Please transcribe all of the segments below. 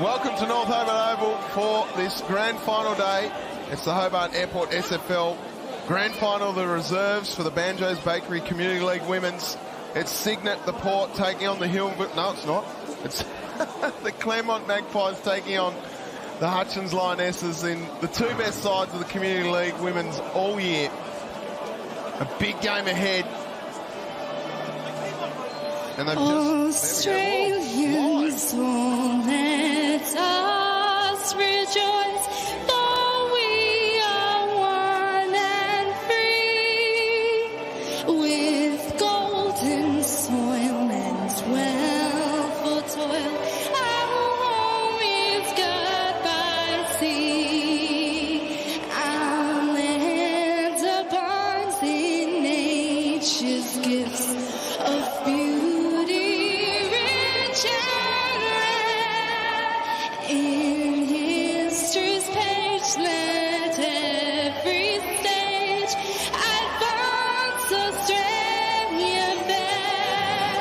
Welcome to North Hobart Oval for this grand final day. It's the Hobart Airport SFL grand final of the reserves for the Banjos Bakery Community League Women's. It's Signet the Port taking on the Hill... No, it's not. It's the Claremont Magpies taking on the Hutchins Lionesses in the two best sides of the Community League Women's all year. A big game ahead. And they've Australians won't let us rejoice, for we are one and free, with golden soil and wealth for toil. Our home is God by sea. Our land abounds in nature's gifts of beauty. In history's page, let every stage advance Australia bear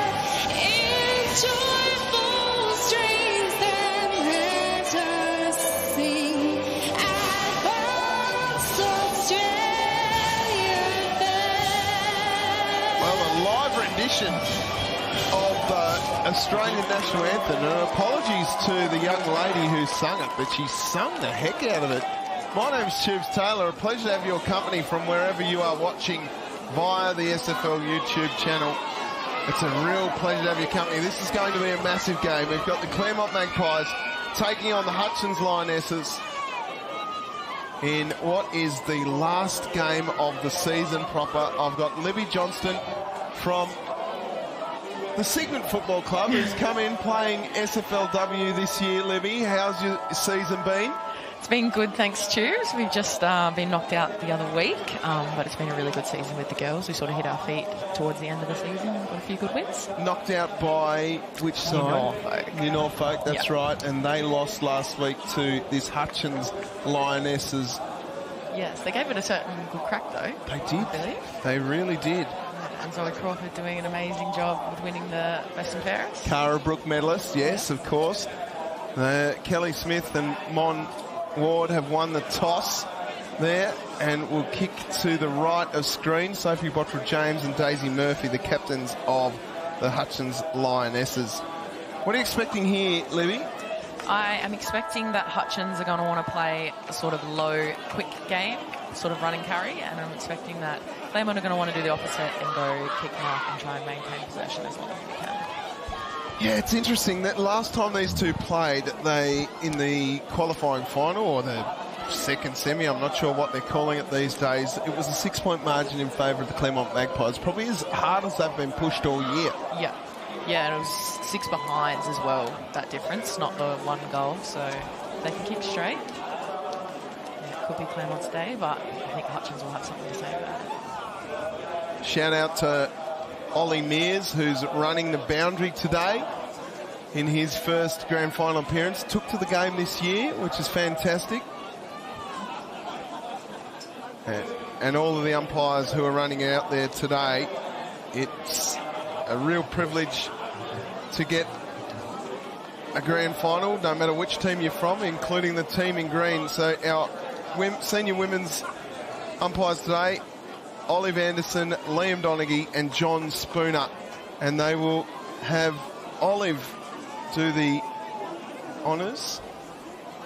in joyful strains, and let us sing advance Australia bear. Well, a live rendition of the Australian National Anthem. And apologies to the young lady who sung it, but she sung the heck out of it. My name's Tubes Taylor. A pleasure to have your company from wherever you are watching via the SFL YouTube channel. It's a real pleasure to have your company. This is going to be a massive game. We've got the Claremont Magpies taking on the Hutchins Lionesses in what is the last game of the season proper. I've got Libby Johnston from the Signet Football Club, who's come in playing SFLW this year. Libby, how's your season been? It's been good, thanks, Tubes. We've just been knocked out the other week, but it's been a really good season with the girls. We sort of hit our feet towards the end of the season and got a few good wins. Knocked out by which side? New Norfolk, that's yep. right. And they lost last week to this Hutchins Lionesses. Yes, they gave it a certain good crack, though. They did. I believe. They really did. And Zoe Crawford doing an amazing job with winning the Best and Fairest. Cara Brook medalist, yes, of course. Kelly Smith and Mon Ward have won the toss there and will kick to the right of screen. Sophie Bottrell-James and Daisy Murphy, the captains of the Hutchins Lionesses. What are you expecting here, Libby? I am expecting that Hutchins are going to want to play a sort of low, quick game, sort of run and carry, and I'm expecting that Claremont are going to want to do the opposite and go kick mark and try and maintain possession as long as they can. Yeah, it's interesting that last time these two played, they, in the qualifying final or the second semi, I'm not sure what they're calling it these days, it was a 6-point margin in favour of the Claremont Magpies, probably as hard as they've been pushed all year. Yeah. Yeah, and it was 6 behinds as well, that difference, not the one goal, so they can keep straight. Yeah, it could be Claremont's day, but I think Hutchins will have something to say about it. Shout out to Ollie Mears, who's running the boundary today in his first grand final appearance. Took to the game this year, which is fantastic. And all of the umpires who are running out there today, it's a real privilege to get a grand final, no matter which team you're from, including the team in green. So our senior women's umpires today, Olive Anderson, Liam Donaghy and John Spooner. And they will have Olive do the honours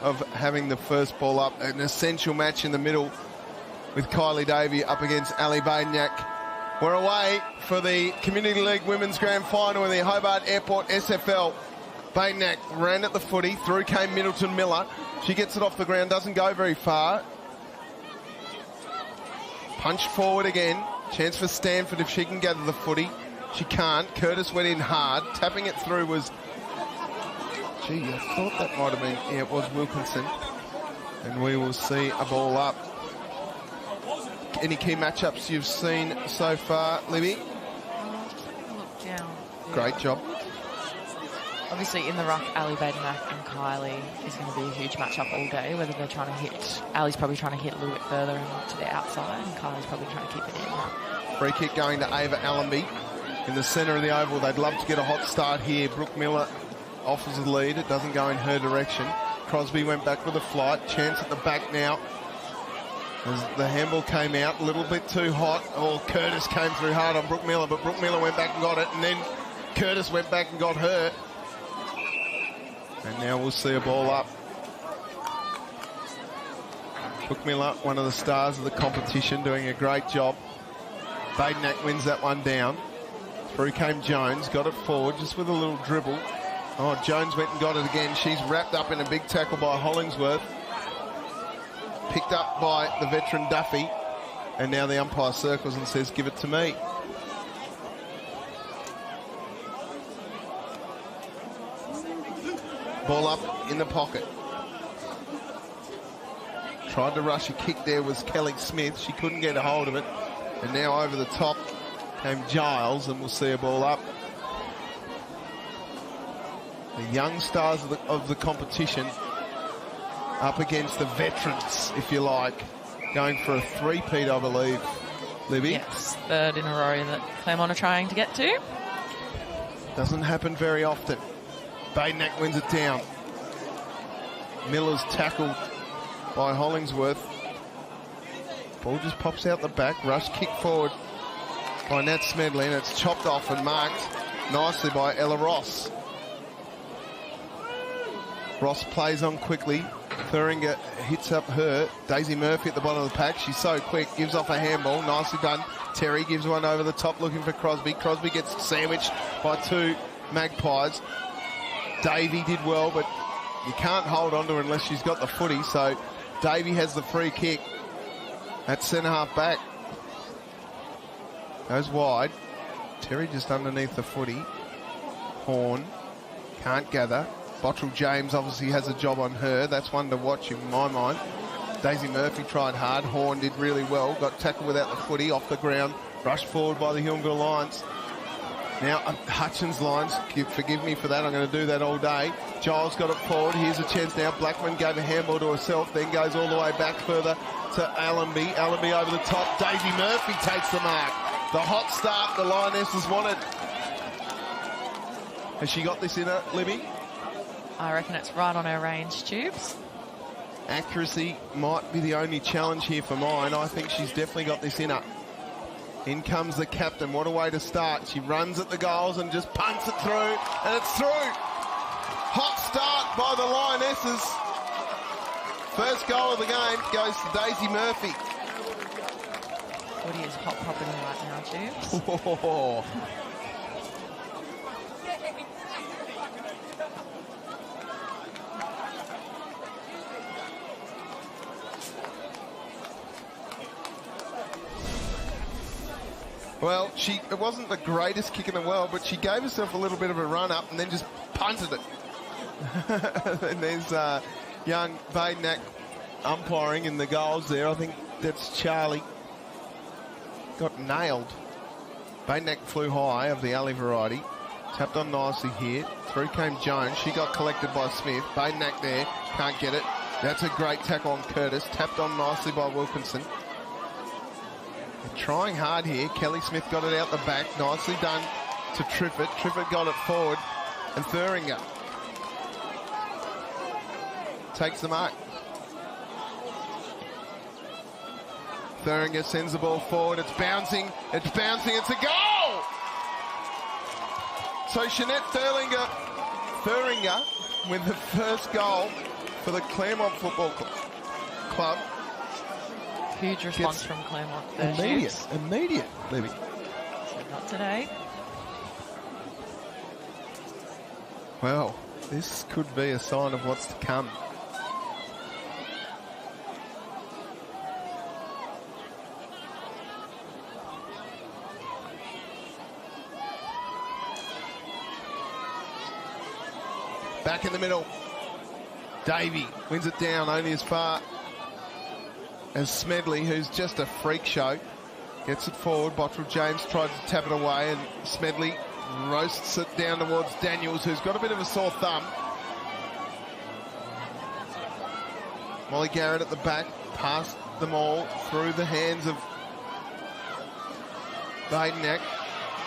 of having the first ball up. An essential match in the middle with Kylie Davey up against Ali Badeniak. We're away for the Community League Women's Grand Final in the Hobart Airport SFL. Badeniak ran at the footy. Through came Middleton Miller. She gets it off the ground, doesn't go very far. Punched forward again. Chance for Stanford if she can gather the footy. She can't. Curtis went in hard. Tapping it through was... Gee, I thought that might have been... Yeah, it was Wilkinson. And we will see a ball up. Any key matchups you've seen so far, Libby? Look down. Great job. Obviously, in the ruck, Ali Badeniak and Kylie is going to be a huge matchup all day, whether they're trying to hit... Ali's probably trying to hit a little bit further and to the outside, and Kylie's probably trying to keep it in. Free kick going to Ava Allenby in the centre of the oval. They'd love to get a hot start here. Brooke Miller offers a lead. It doesn't go in her direction. Crosby went back with a flight. Chance at the back now. As the handball came out, a little bit too hot. Oh, Curtis came through hard on Brooke Miller, but Brooke Miller went back and got it, and then Curtis went back and got her. And now we'll see a ball up. Brooke Miller, one of the stars of the competition, doing a great job. Badenak wins that one down. Through came Jones, got it forward just with a little dribble. Oh, Jones went and got it again. She's wrapped up in a big tackle by Hollingsworth. Picked up by the veteran Duffy. And now the umpire circles and says, give it to me. Ball up in the pocket. Tried to rush a kick there was Kelly Smith. She couldn't get a hold of it. And now over the top came Giles, and we'll see a ball up. The young stars of the competition up against the veterans, if you like, going for a three-peat, I believe. Libby? Yes, third in a row that Claremont are trying to get to. Doesn't happen very often. Badenak wins it down. Miller's tackled by Hollingsworth. Ball just pops out the back. Rush kick forward by Nat Smedley, and it's chopped off and marked nicely by Ella Ross. Ross plays on quickly. Thuringer hits up her. Daisy Murphy at the bottom of the pack. She's so quick. Gives off a handball. Nicely done. Terry gives one over the top looking for Crosby. Crosby gets sandwiched by two Magpies. Davey did well, but you can't hold on to her unless she's got the footy. So Davey has the free kick at centre half back. Goes wide. Terry just underneath the footy. Horn can't gather. Bottrell James obviously has a job on her. That's one to watch in my mind. Daisy Murphy tried hard. Horn did really well. Got tackled without the footy off the ground. Rushed forward by the Huonville Lions. Now Hutchins Lions, forgive me for that. I'm going to do that all day. Giles got it forward. Here's a chance now. Blackman gave a handball to herself. Then goes all the way back further to Allenby. Allenby over the top. Daisy Murphy takes the mark. The hot start the Lionesses wanted. Has she got this in her, Libby? I reckon it's right on her range, Tubes. Accuracy might be the only challenge here for mine. I think she's definitely got this in her. In comes the captain. What a way to start. She runs at the goals and just punts it through, and it's through. Hot start by the Lionesses. First goal of the game goes to Daisy Murphy. Footy is hot property right now, Tubes. Oh. Well, it wasn't the greatest kick in the world, but she gave herself a little bit of a run up and then just punted it. And there's young Badenak umpiring in the goals there. I think that's Charlie. Got nailed. Badenak flew high of the alley variety. Tapped on nicely here. Through came Jones. She got collected by Smith. Badenak there. Can't get it. That's a great tackle on Curtis. Tapped on nicely by Wilkinson. Trying hard here. Kelly Smith got it out the back. Nicely done to Triffett. Triffett got it forward. And Thuringer takes the mark. Thuringer sends the ball forward. It's bouncing. It's bouncing. It's a goal! So Jeanette Thuringer with the first goal for the Claremont Football Club. Huge response from Claremont. Immediate, Libby. So not today. Well, this could be a sign of what's to come. Back in the middle. Davey wins it down only as far as Smedley, who's just a freak show. Gets it forward. Bottrell James tries to tap it away, and Smedley roasts it down towards Daniels, who's got a bit of a sore thumb. Molly Garrett at the back, past them all through the hands of Badenak.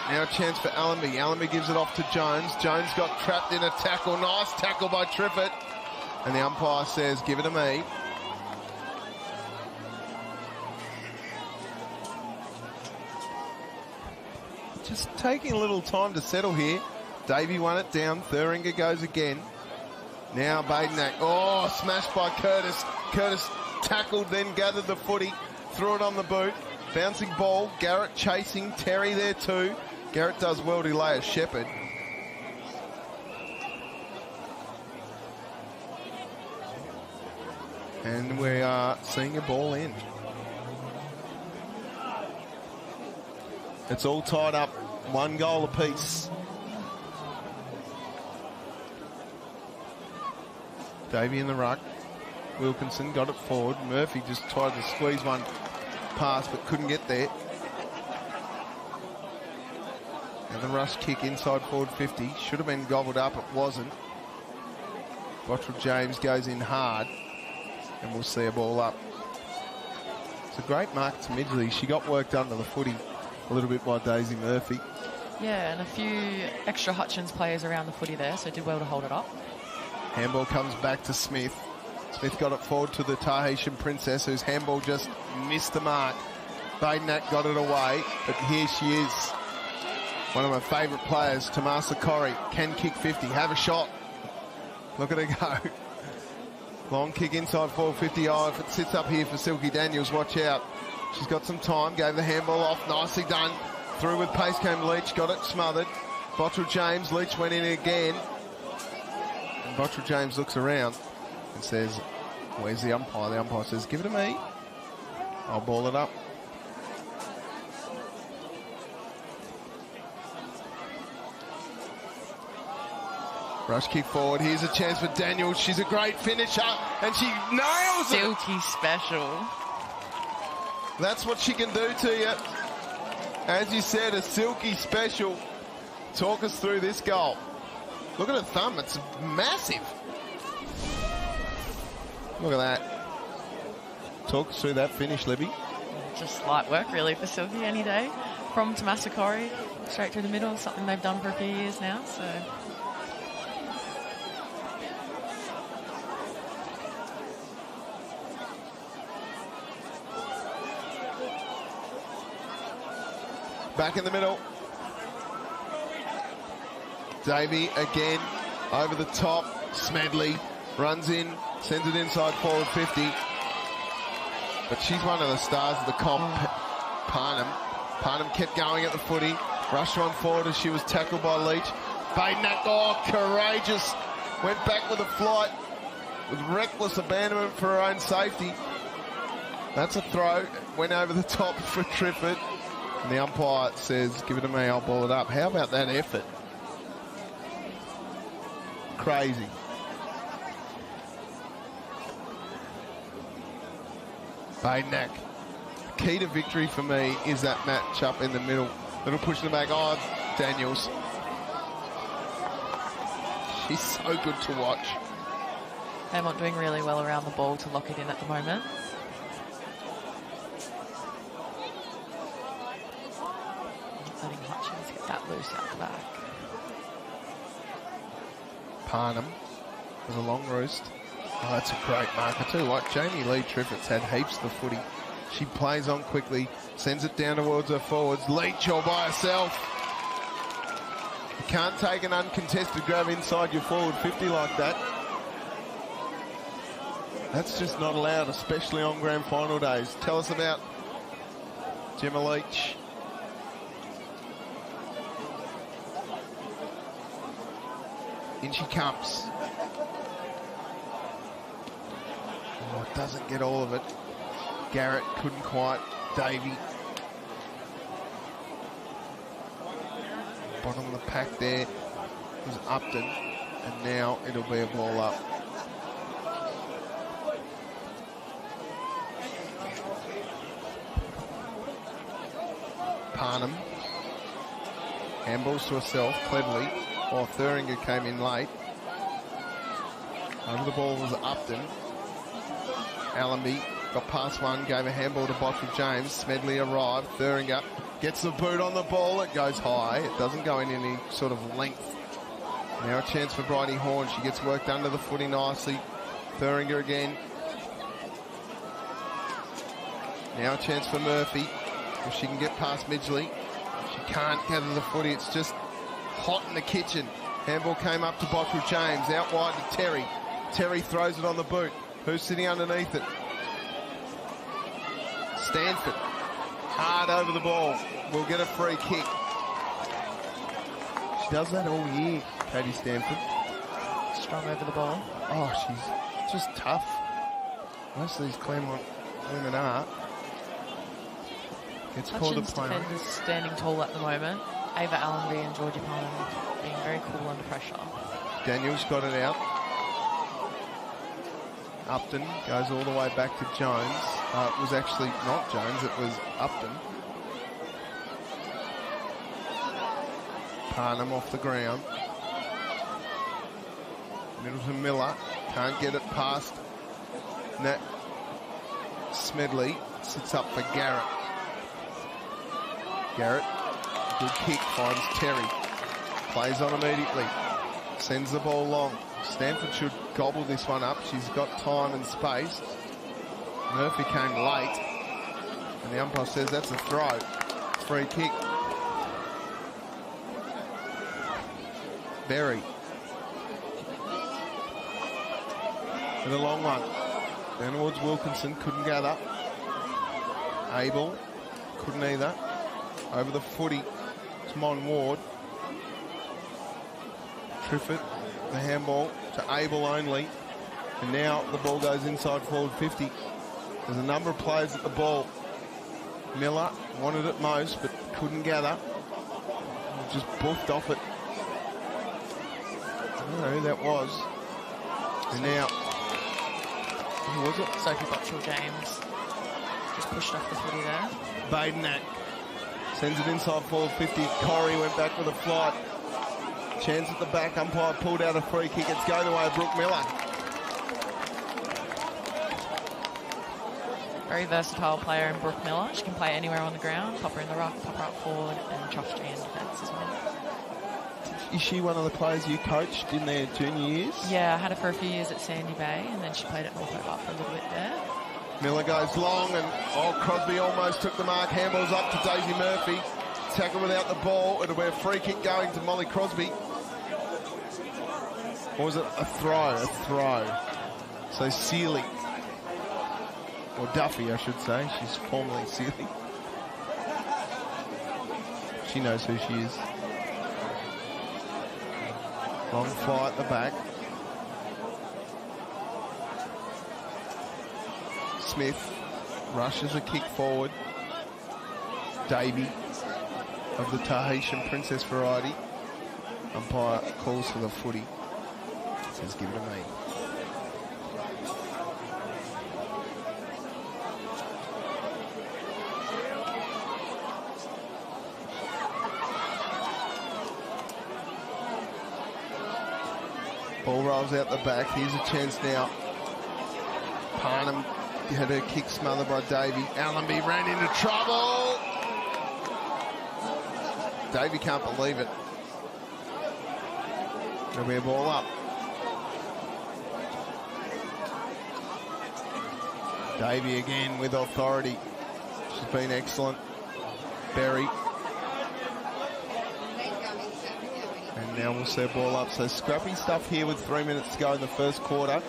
Now a chance for Allenby. Allenby gives it off to Jones. Jones got trapped in a tackle. Nice tackle by Triffett. And the umpire says, give it to me. Just taking a little time to settle here. Davey won it down. Thuringer goes again. Now Badenak. Oh, smashed by Curtis. Curtis tackled, then gathered the footy. Threw it on the boot. Bouncing ball. Garrett chasing. Terry there too. Garrett does well to lay a shepherd. And we are seeing a ball in. It's all tied up. 1 goal apiece. Davey in the ruck. Wilkinson got it forward. Murphy just tried to squeeze one past but couldn't get there. And the rush kick inside forward 50. Should have been gobbled up. It wasn't. Bottrell James goes in hard. And we'll see a ball up. It's a great mark to Midgley. She got worked under the footy a little bit by Daisy Murphy. Yeah, and a few extra Hutchins players around the footy there, so did well to hold it up. Handball comes back to Smith. Smith got it forward to the Tahitian Princess, whose handball just missed the mark. Badenak got it away, but here she is. One of my favourite players, Tomasa Corrie, can kick 50, have a shot. Look at her go. Long kick inside 450. Oh, if it sits up here for Silky Daniels, watch out. She's got some time, gave the handball off, nicely done. Through with pace came Leach, got it smothered. Bottrell James, Leach went in again. And Bottrell James looks around and says, where's the umpire? The umpire says, give it to me. I'll ball it up. Rush kick forward. Here's a chance for Daniels. She's a great finisher, and she nails it. Silky special. That's what she can do to you. As you said, a silky special. Talk us through this goal. Look at her thumb. It's massive. Look at that. Talk us through that finish, Libby. Just light work, really, for Silky any day. From Tomasa Corrie, straight through the middle, something they've done for a few years now, so... Back in the middle. Davey again over the top. Smedley runs in, sends it inside forward 50. But she's one of the stars of the comp. Parnham. Parnham kept going at the footy. Rushed on forward as she was tackled by Leach. Badenak, oh, courageous. Went back with a flight with reckless abandonment for her own safety. That's a throw. Went over the top for Triffett. And the umpire says, give it to me, I'll ball it up. How about that effort? Crazy. Badenak. The key to victory for me is that match up in the middle. Little push in the back. Oh, Daniels. She's so good to watch. Claremont doing really well around the ball to lock it in at the moment. Letting Hutchins get that loose out the back. Parnham with a long roost. Oh, that's a great mark. I tell you what, Jamie Lee Triffett's had heaps of the footy. She plays on quickly, sends it down towards her forwards. Leach all by herself. You can't take an uncontested grab inside your forward 50 like that. That's just not allowed, especially on grand final days. Tell us about Gemma Leach. In she comes. Oh, it doesn't get all of it. Garrett couldn't quite. Davey. Bottom of the pack there was Upton. And now it'll be a ball up. Parnham. Handballs to herself, cleverly. While Thuringer came in late. Over the ball was Upton. Allenby got past one, gave a handball to Bottrell James. Smedley arrived. Thuringer Gets the boot on the ball. It goes high. It doesn't go in any sort of length. Now a chance for Bridie Horn. She gets worked under the footy nicely. Thuringer again. Now a chance for Murphy. If she can get past Midgley. She can't gather the footy. It's just hot in the kitchen. Handball came up to Bottrell James. Out wide to Terry. Terry throws it on the boot. Who's sitting underneath it? Stanford. Hard over the ball. Will get a free kick. She does that all year, Katie Stanford. Strong over the ball. Oh, she's just tough. Most of these Claremont women are. It's called a Hutchins play. defenders standing tall at the moment. Ava Allenby and Georgie Palmer being very cool under pressure. Daniels got it out. Upton goes all the way back to Jones. It was actually not Jones, it was Upton. Parnham off the ground. Middleton Miller can't get it past Nat Smedley. Sits up for Garrett. Garrett, good kick, finds Terry. Plays on immediately. Sends the ball long. Stanford should gobble this one up. She's got time and space. Murphy came late. And the umpire says that's a throw. Free kick. Berry. And a long one. Down towards Wilkinson. Couldn't gather. Abel. Couldn't either. Over the footy. It's Mon Ward. Triffett. The handball to Abel only. And now the ball goes inside forward 50. There's a number of players at the ball. Miller wanted it most, but couldn't gather. Just boofed off it. I don't know who that was. And now, who was it? Sophie Bottrell James just pushed off the footy there. Badenak sends it inside forward 50. Corrie went back with a flight. Chance at the back. Umpire pulled out a free kick. It's going away Brooke Miller. Very versatile player in Brooke Miller. She can play anywhere on the ground, pop her in the ruck, pop her up forward, and trust her in defence as well. Is she one of the players you coached in their junior years? Yeah, I had her for a few years at Sandy Bay, and then she played at North Hobart for a little bit there. Miller goes long, and Crosby almost took the mark. Handballs up to Daisy Murphy. Tackle without the ball. It'll be a free kick going to Molly Crosby. Or was it a throw? A throw. So Sealy. Or Duffy, I should say. She's formerly Sealy. She knows who she is. Long fly at the back. Smith rushes a kick forward. Davey of the Tahitian Princess variety. Umpire calls for the footy. Says give it to me. Ball rolls out the back. Here's a chance now. Parnham had her kick smothered by Davey. Allenby ran into trouble. Davey can't believe it. There'll be a ball up. Davey again with authority. She's been excellent. Berry. And now we'll see a ball up. So scrappy stuff here with 3 minutes to go in the first quarter.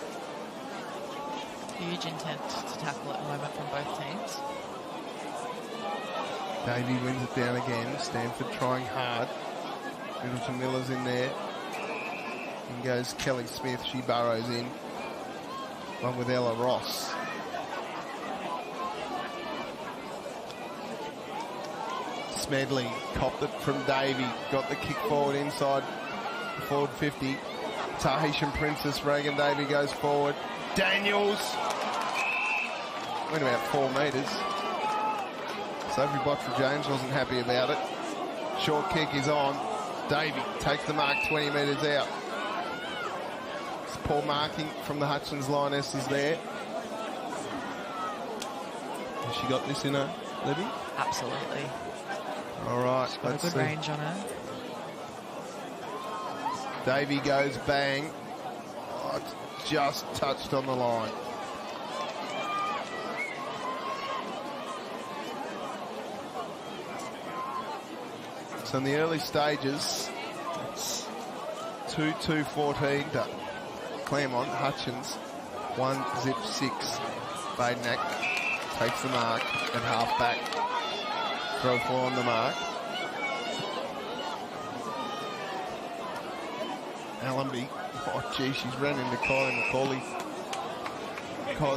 Huge intent to tackle at the moment from both teams. Davey wins it down again. Stanford trying hard. Middleton Miller's in there. In goes Kelly Smith. She burrows in. One with Ella Ross. Smedley copped it from Davey. Got the kick forward inside forward 50. Tahitian Princess Reagan Davey goes forward. Daniels. Went about 4 metres. Sophie Bottrell James wasn't happy about it. Short kick is on. Davey takes the mark 20 metres out. It's poor marking from the Hutchins lionesses there. Has she got this in her, Libby? Absolutely. All right, Got a let's good see. range on her. Davey goes bang. Oh, it's just touched on the line. So in the early stages, it's 2-2-14 to Claremont. Hutchins 1-zip-6. Badenack takes the mark at half back. Throw 4 on the mark. Allenby, oh gee, she's run into Kylie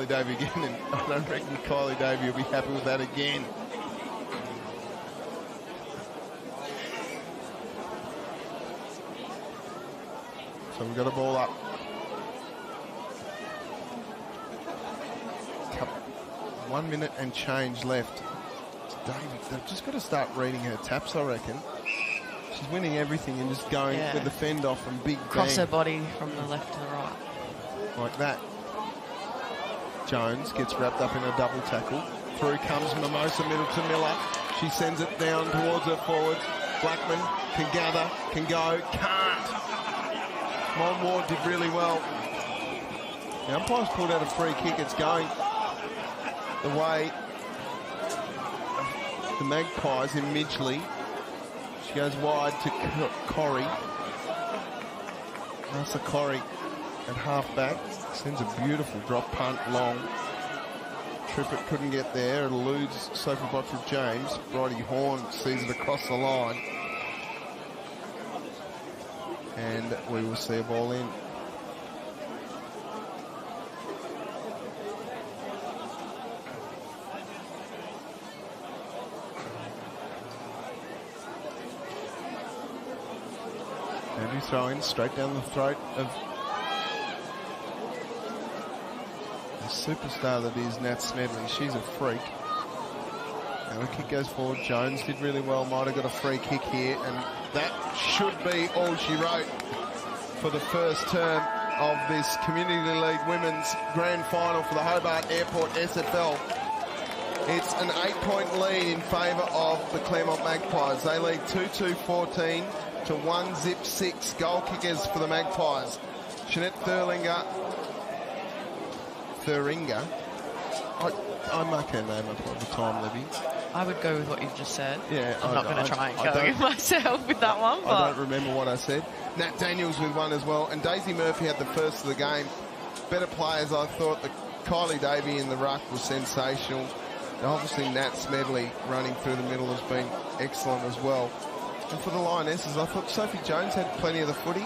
Davey again, and I don't reckon Kylie Davey will be happy with that again. So we've got a ball up. 1 minute and change left. Davey, they've just got to start reading her taps, I reckon. She's winning everything and just going with the fend off and big Cross bang. her body from the left to the right. Like that. Jones gets wrapped up in a double tackle. Through comes Mimosa Middleton Miller. She sends it down towards her forwards. Blackman can gather, can go, can't. Mon Ward did really well. The umpire's pulled out a free kick. It's going the way of the Magpies in Midgley. She goes wide to Corrie. That's a Corrie at half back. Sends a beautiful drop punt long. Trippett couldn't get there. It eludes Sophie Bottrell James. Bridie Horn sees it across the line. And we will see a ball in. Andrew throw-in straight down the throat of the superstar that is Nat Smedley. She's a freak. Now the kick goes forward. Jones did really well. Might have got a free kick here, and that should be all she wrote for the first term of this Community League Women's Grand Final for the Hobart Airport SFL. It's an 8-point lead in favour of the Claremont Magpies. They lead 2-2-14 to 1-zip-6. Goal kickers for the Magpies. Jeanette Thuringer. I mark her name up all the time, Libby. I would go with what you've just said. Yeah, I'm not going to try and go myself with that one. But I don't remember what I said. Nat Daniels with one as well. And Daisy Murphy had the first of the game. Better players, I thought. Kylie Davey in the ruck was sensational. And obviously Nat Smedley running through the middle has been excellent as well. And for the Lionesses, I thought Sophie Jones had plenty of the footy.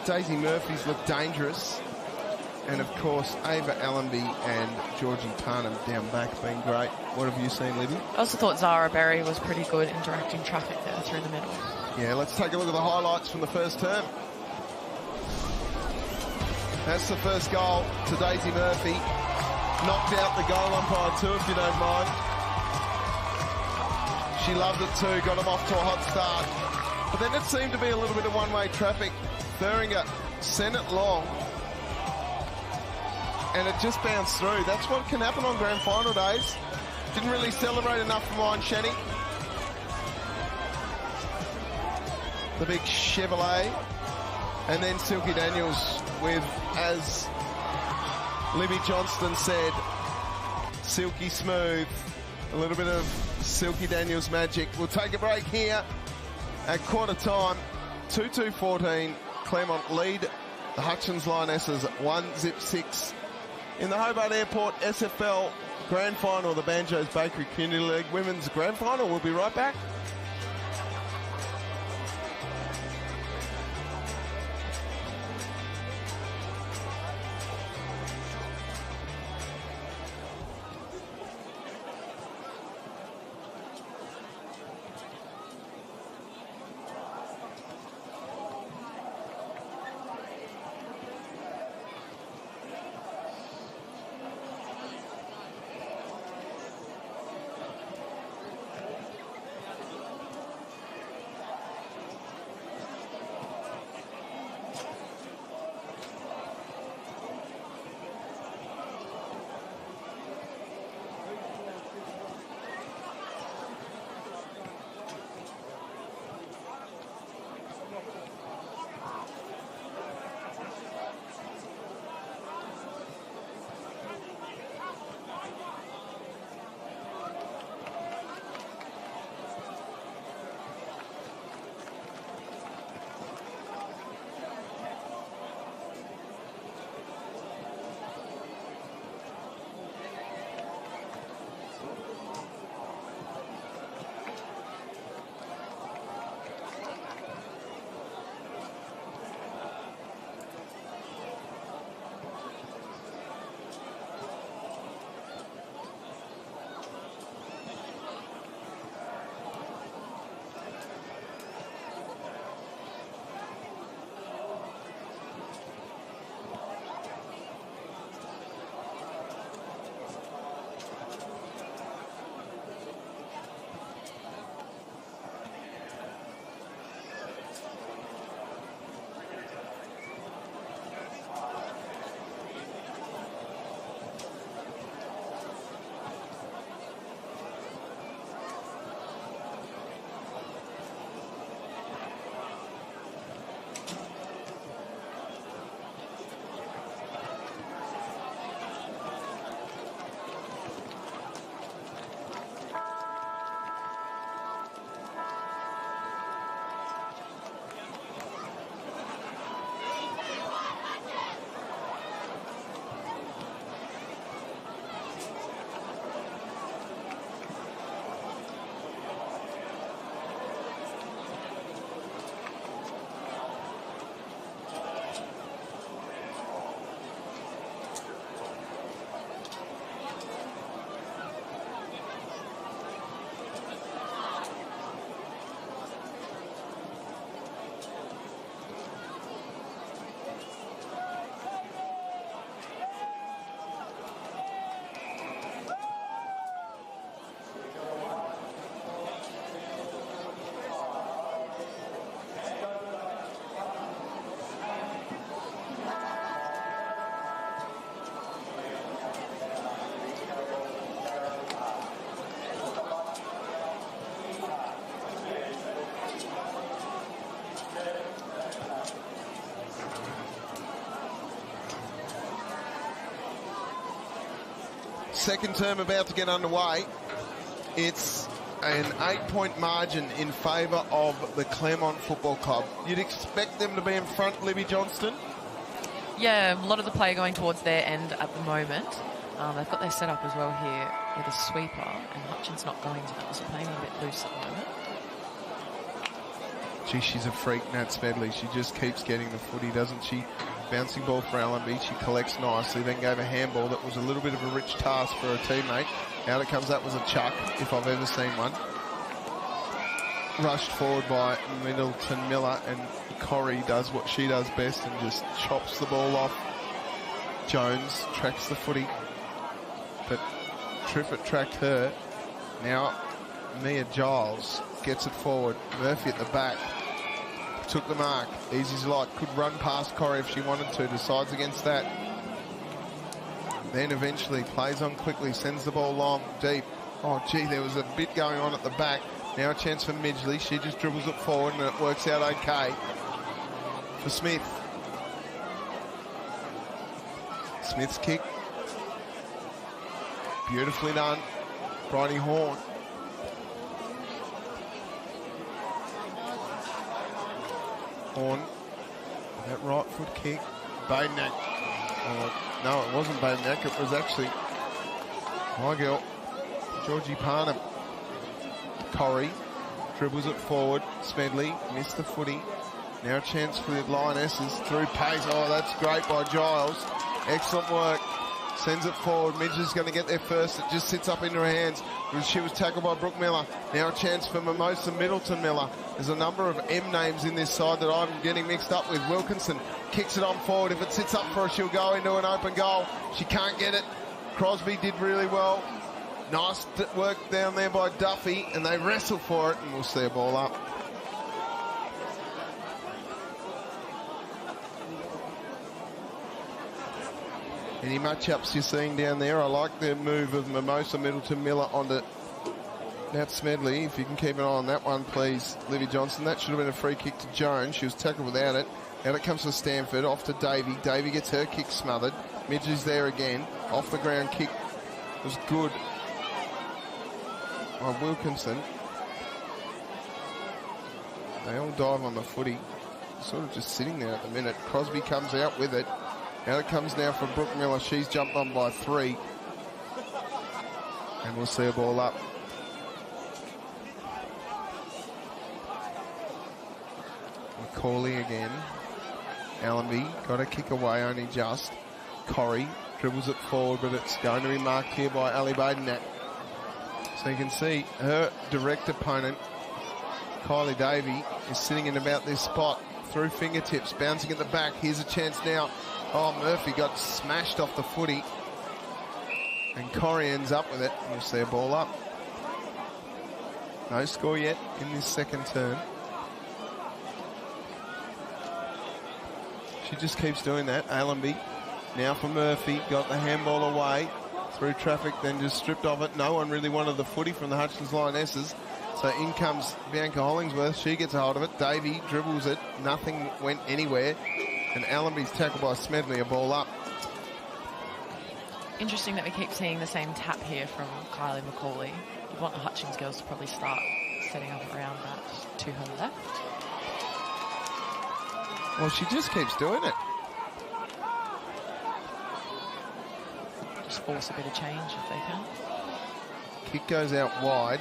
Daisy Murphy's looked dangerous. And, of course, Ava Allenby and Georgie Parnham down back been great. What have you seen, Libby? I also thought Zara Berry was pretty good in directing traffic there through the middle. Yeah, let's take a look at the highlights from the first term. That's the first goal to Daisy Murphy. Knocked out the goal umpire too, if you don't mind. She loved it too, got him off to a hot start. But then it seemed to be a little bit of one-way traffic. Thuringer sent it long. And it just bounced through. That's what can happen on grand final days. Didn't really celebrate enough for Ryan Shenny. The big Chevrolet. And then Silky Daniels with, as Libby Johnston said, silky smooth. A little bit of Silky Daniels magic. We'll take a break here at quarter time. 2-2-14. Claremont lead the Hutchins Lionesses 1-zip-6. In the Hobart Airport SFL Grand Final, the Banjos Bakery Community League Women's Grand Final. We'll be right back. second term about to get underway. It's an 8-point margin in favour of the Claremont Football Club. You'd expect them to be in front, Libby Johnston? Yeah, a lot of the play going towards their end at the moment. They've got their setup as well here with a sweeper, and Hutchins not going to that, so playing a bit loose at the moment. Gee, she's a freak, Nat Smedley. She just keeps getting the footy, doesn't she? Bouncing ball for Allenby. She collects nicely, then gave a handball that was a little bit of a rich task for her teammate. Out it comes, that was a chuck, if I've ever seen one. Rushed forward by Middleton Miller, and Corrie does what she does best and just chops the ball off. Jones tracks the footy, but Triffett tracked her. Now Mia Giles gets it forward. Murphy at the back. Took the mark. Easy as light. Could run past Corrie if she wanted to. Decides against that. Then eventually plays on quickly. Sends the ball long, deep. Oh, gee, there was a bit going on at the back. Now a chance for Midgley. She just dribbles it forward and it works out okay for Smith. Smith's kick. Beautifully done. Bridie Horn. Horn. That right foot kick. Badenack. Oh, no, it wasn't Badenack. It was actually my girl, Georgie Parnham. Corrie dribbles it forward. Smedley missed the footy. Now a chance for the Lionesses through pace. Oh, that's great by Giles. Excellent work. Sends it forward. Midgley's going to get there first. It just sits up into her hands. She was tackled by Brooke Miller. Now a chance for Mimosa Middleton Miller. There's a number of M names in this side that I'm getting mixed up with. Wilkinson kicks it on forward. If it sits up for her, she'll go into an open goal. She can't get it. Crosby did really well. Nice work down there by Duffy, and they wrestle for it, and we'll see a ball up. Any matchups you're seeing down there? I like the move of Mimosa Middleton Miller onto Nat Smedley. If you can keep an eye on that one, please, Livy Johnson. That should have been a free kick to Jones. She was tackled without it. Out it comes to Stanford, off to Davey. Davey gets her kick smothered. Midgley's there again. Off the ground kick was good by Wilkinson. They all dive on the footy. Sort of just sitting there at the minute. Crosby comes out with it. Out it comes now for Brooke Miller. She's jumped on by 3. And we'll see a ball up. Macaulay again. Allenby got a kick away, only just. Corrie dribbles it forward, but it's going to be marked here by Ali Badenack. So you can see her direct opponent, Kylie Davey, is sitting in about this spot. Through fingertips, bouncing at the back. Here's a chance now. Oh, Murphy got smashed off the footy. And Corrie ends up with it. We'll see a ball up. No score yet in this second term. She just keeps doing that. Allenby now for Murphy. Got the handball away. Through traffic, then just stripped of it. No one really wanted the footy from the Hutchins Lionesses. So in comes Bianca Hollingsworth. She gets a hold of it. Davey dribbles it. Nothing went anywhere. And Allenby's tackled by Smedley, a ball up. Interesting that we keep seeing the same tap here from Kylie Macaulay. You want the Hutchins girls to probably start setting up around that to her left. Well, she just keeps doing it. Just force a bit of change if they can. Kick goes out wide.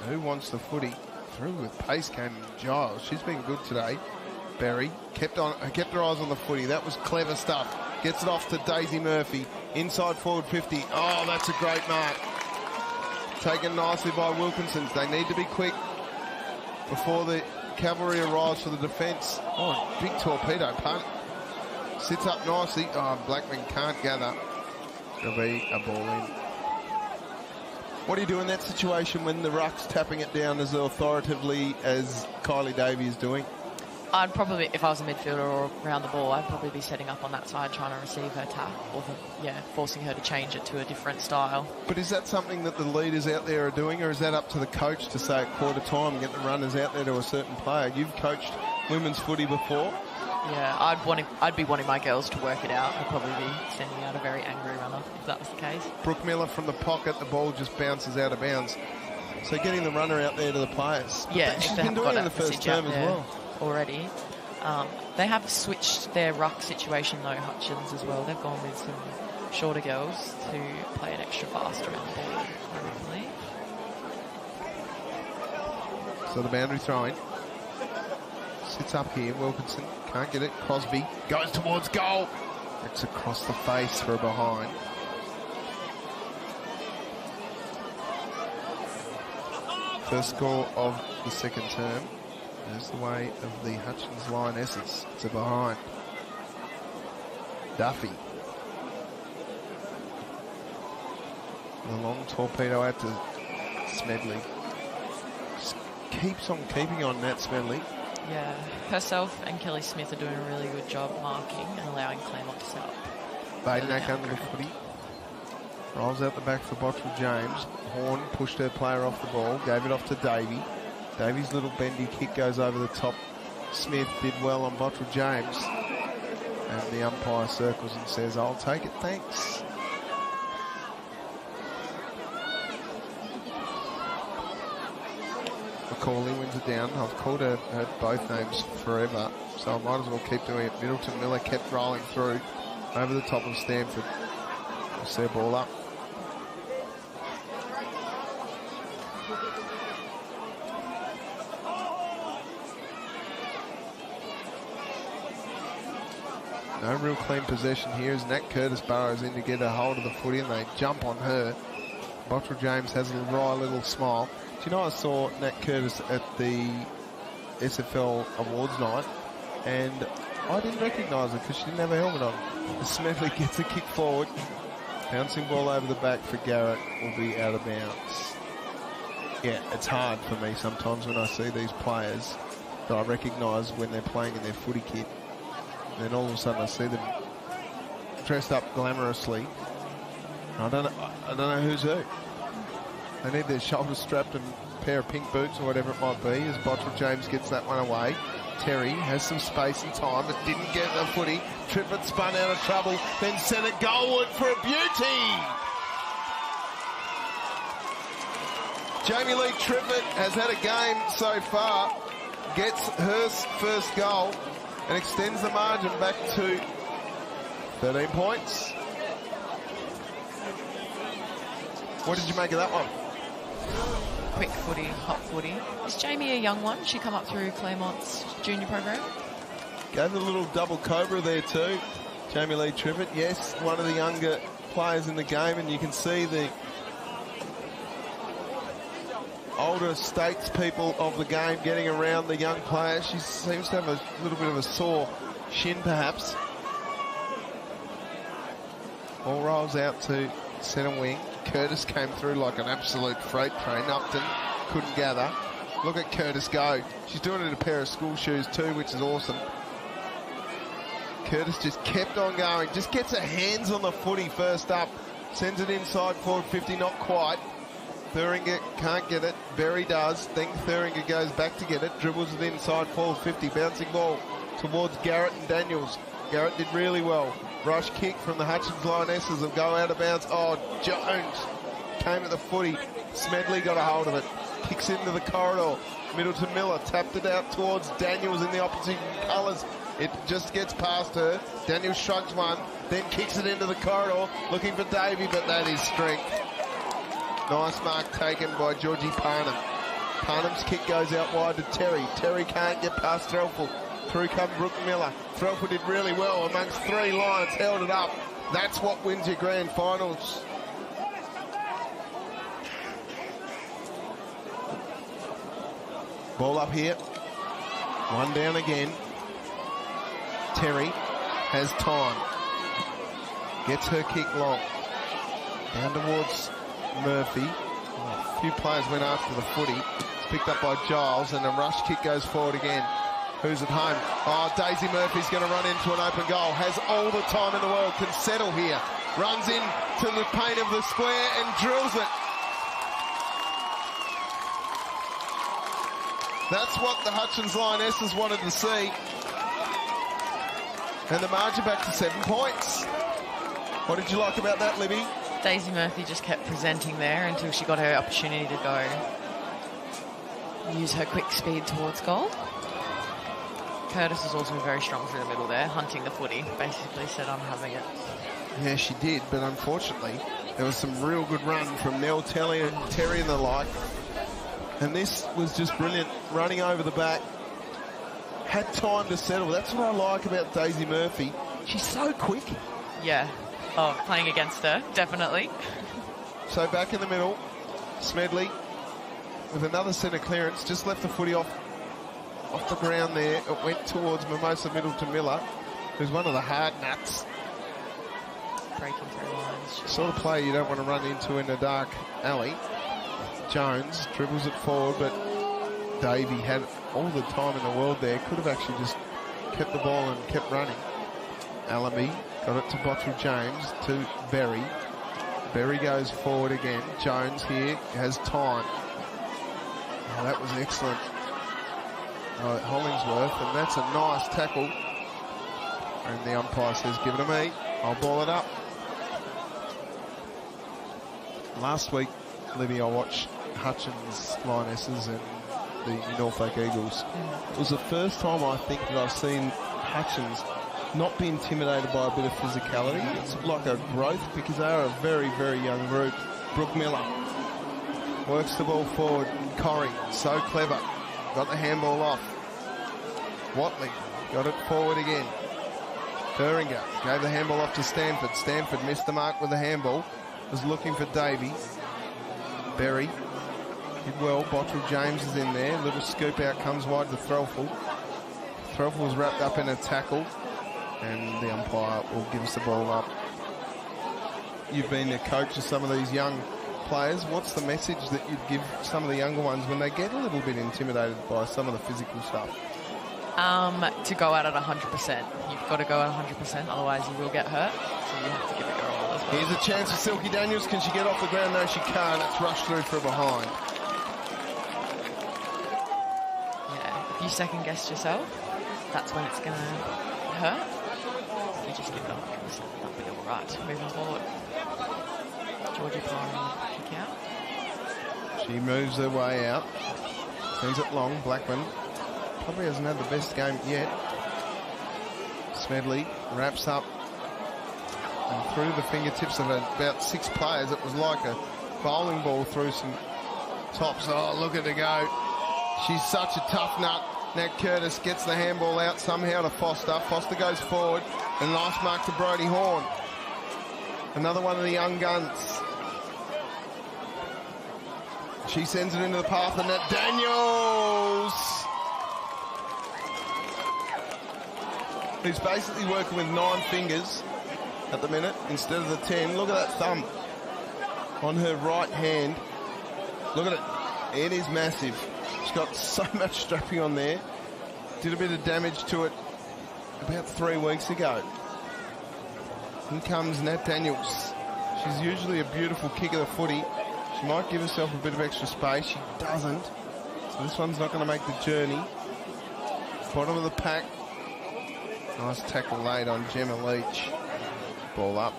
Who wants the footy? Through with pace came Giles. She's been good today. Berry kept her eyes on the footy. That was clever stuff. Gets it off to Daisy Murphy. Inside forward 50. Oh, that's a great mark. Taken nicely by Wilkinson. They need to be quick before the cavalry arrives for the defence. Oh, big torpedo punt. Sits up nicely. Oh, Blackman can't gather. There'll be a ball in. What do you do in that situation when the ruck's tapping it down as authoritatively as Kylie Davey is doing? I'd probably, if I was a midfielder or around the ball, I'd probably be setting up on that side trying to receive her tap, or forcing her to change it to a different style. But is that something that the leaders out there are doing, or is that up to the coach to say at quarter time, get the runners out there to a certain player? You've coached women's footy before. Yeah, I'd be wanting my girls to work it out. I'd probably be sending out a very angry runner if that was the case. Brooke Miller from the pocket, the ball just bounces out of bounds. So getting the runner out there to the players. Yeah, she's been doing it in the first term as well. Already. They have switched their ruck situation though, Hutchins as well. They've gone with some shorter girls to play an extra fast around the ball, I believe. So the boundary throwing. Sits up here, Wilkinson can't get it. Crosby goes towards goal. It's across the face for a behind. First score of the second term. There's the way of the Hutchins Lionesses. It's a behind. Duffy. The long torpedo out to Smedley. Just keeps on keeping on that Smedley. Yeah, herself and Kelly Smith are doing a really good job marking and allowing Claremont to set up. Badenack under the footy. Rolls out the back for Bottrell James. Horn pushed her player off the ball, gave it off to Davey. Davey's little bendy kick goes over the top. Smith did well on Bottrell James. And the umpire circles and says, I'll take it, thanks. McCauley wins it down. I've called her both names forever, so I might as well keep doing it. Middleton Miller kept rolling through over the top of Stanford. That's their ball up. No real clean possession here as Nat Curtis burrows in to get a hold of the footy and they jump on her. Bottrell James has a wry little smile. Do you know, I saw Nat Curtis at the SFL Awards night and I didn't recognise her because she didn't have a helmet on. Smedley gets a kick forward. Bouncing ball over the back for Garrett will be out of bounds. Yeah, it's hard for me sometimes when I see these players that I recognise when they're playing in their footy kit. And then all of a sudden I see them dressed up glamorously. I don't know who's who. They need their shoulders strapped and a pair of pink boots or whatever it might be as Bottrell James gets that one away. Terry has some space and time but didn't get the footy. Trippett spun out of trouble, then sent it goalward for a beauty. Jamie Lee Trippett has had a game so far, gets her first goal and extends the margin back to 13 points. What did you make of that one? Quick footy, hot footy. Is Jamie a young one? She come up through Claremont's junior program? Gave a little double cobra there too. Jamie Lee Trippett, yes, one of the younger players in the game, and you can see the older statespeople of the game getting around the young player. She seems to have a little bit of a sore shin perhaps. Ball rolls out to centre wing. Curtis came through like an absolute freight train. Upton couldn't gather. Look at Curtis go. She's doing it in a pair of school shoes too, which is awesome. Curtis just kept on going. Just gets her hands on the footy first up. Sends it inside forward 50, not quite. Thuringer can't get it. Berry does. Then Thuringer goes back to get it. Dribbles it inside forward 50. Bouncing ball towards Garrett and Daniels. Garrett did really well. Rush kick from the Hutchins Lionesses will go out of bounds. Oh, Jones came at the footy. Smedley got a hold of it. Kicks into the corridor. Middleton Miller tapped it out towards Daniels in the opposition colours. It just gets past her. Daniels shrugs one, then kicks it into the corridor, looking for Davey, but that is strength. Nice mark taken by Georgie Parnham. Parnham's kick goes out wide to Terry. Terry can't get past Threlford. Through come Brooke Miller. Threlford did really well amongst three Lions, held it up. That's what wins your grand finals. Ball up here. One down again. Terry has time. Gets her kick long. Down towards Murphy. A few players went after the footy. It's picked up by Giles and a rush kick goes forward again. Who's at home? Oh, Daisy Murphy's going to run into an open goal. Has all the time in the world. Can settle here. Runs in to the paint of the square and drills it. That's what the Hutchins Lionesses wanted to see. And the margin back to 7 points. What did you like about that, Libby? Daisy Murphy just kept presenting there until she got her opportunity to go use her quick speed towards goal. Curtis is also very strong through the middle there, hunting the footy. Basically said, I'm having it. Yeah, she did, but unfortunately, there was some real good run from Nell Terry and the like. And this was just brilliant, running over the back. Had time to settle. That's what I like about Daisy Murphy. She's so quick. Yeah. Oh, playing against her, definitely. So back in the middle, Smedley with another centre clearance, just left the footy off the ground there. It went towards Mimosa Middleton Miller, who's one of the hard nuts. Breaking through lines. Sort of play you don't want to run into in a dark alley. Jones dribbles it forward, but Davey had all the time in the world there. Could have actually just kept the ball and kept running. Allenby got it to Bottrell James, to Berry. Berry goes forward again. Jones here has time. Oh, that was excellent. Hollingsworth, and that's a nice tackle. And the umpire says, give it to me. I'll ball it up. Last week, Libby, I watched Hutchins Lionesses and the Norfolk Eagles. It was the first time I think that I've seen Hutchins not be intimidated by a bit of physicality. It's like a growth because they are a very, very young group. Brooke Miller works the ball forward. Corrie, so clever. Got the handball off. Watley got it forward again. Beringer gave the handball off to Stanford. Stanford missed the mark with the handball. Was looking for Davey. Berry did well. Bottrell James is in there. Little scoop out, comes wide to Threlfall. Threlfall was wrapped up in a tackle, and the umpire will give us the ball up. You've been a coach of some of these young players. What's the message that you'd give some of the younger ones when they get a little bit intimidated by some of the physical stuff? To go out at 100%. You've got to go at 100%, otherwise you will get hurt. So you have to give it your all as well. Here's a chance for Silky Daniels. Can she get off the ground? No, she can't. It's rushed through for behind. Yeah, if you second guess yourself, that's when it's going to hurt. You just give it 100%. That'll be all right. Moving forward. Georgie Pye kick out. She moves her way out. Sends it long. Blackman probably hasn't had the best game yet. Smedley wraps up and through the fingertips of about 6 players. It was like a bowling ball through some tops. Oh, look at her go. She's such a tough nut. Nat Curtis gets the handball out somehow to Foster. Foster goes forward, and nice mark to Brodie Horn. Another one of the young guns. She sends it into the path, and Nat Daniels, who's basically working with 9 fingers at the minute instead of the 10. Look at that thumb on her right hand. Look at it. It is massive. She's got so much strapping on there. Did a bit of damage to it about 3 weeks ago. Here comes Nat Daniels. She's usually a beautiful kick of the footy. She might give herself a bit of extra space. She doesn't. So this one's not going to make the journey. Bottom of the pack. Nice tackle laid on Gemma Leach. Ball up.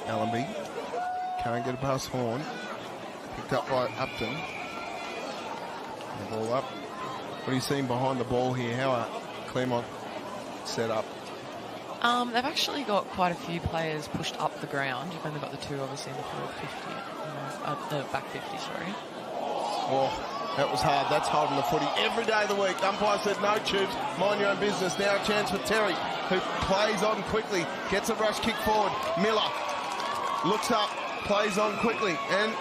Allenby can't get it past Horn. Picked up by Upton. The ball up. What are you seeing behind the ball here? How are Claremont set up? They've actually got quite a few players pushed up the ground. You've only got the 2 obviously in the forward 50, the back 50, sorry. Oh, that was hard. That's holding the footy every day of the week. Umpire said no tubes, mind your own business. Now a chance for Terry, who plays on quickly, gets a rush kick forward. Miller looks up, plays on quickly, and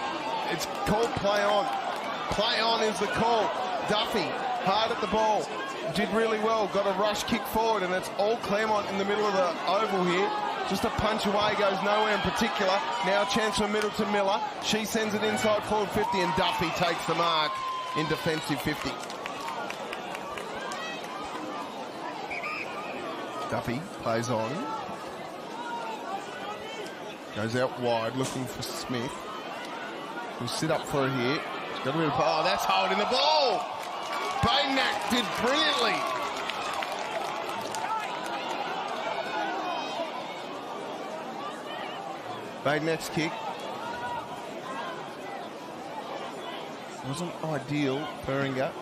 it's called play on. Play on is the call. Duffy, hard at the ball, did really well, got a rush kick forward, and it's all Claremont in the middle of the oval here. Just a punch away, goes nowhere in particular. Now a chance for Middleton Miller. She sends it inside forward 50, and Duffy takes the mark in defensive 50. Duffy plays on. Goes out wide looking for Smith. We'll sit up for her here. She's got a bit of, oh, that's holding the ball. Baynak did brilliantly. Baynak's kick wasn't ideal. Feringa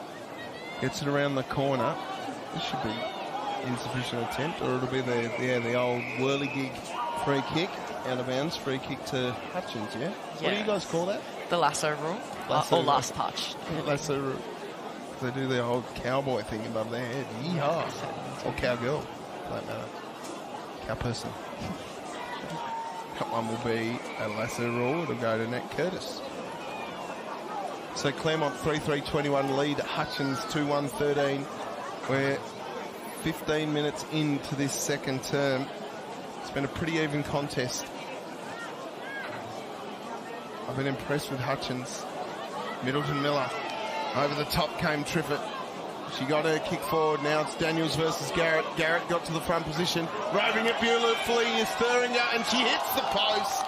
gets it around the corner. This should be insufficient attempt, or it'll be the old whirligig free kick, out of bounds free kick to Hutchins. Yeah. What do you guys call that? The lasso rule, or last touch. Lasso rule. They do the old cowboy thing above their head. Yeehaw. Or cowgirl, for that matter. Cow person. That one will be a lasso rule. It'll go to Nat Curtis. So Claremont 3-3-21 lead. Hutchins 2-1-13. We're 15 minutes into this second term. It's been a pretty even contest. I've been impressed with Hutchins. Middleton Miller. Over the top came Triffett. She got her kick forward. Now it's Daniels versus Garrett. Garrett got to the front position. Roving it beautifully is Thuringer, and she hits the post.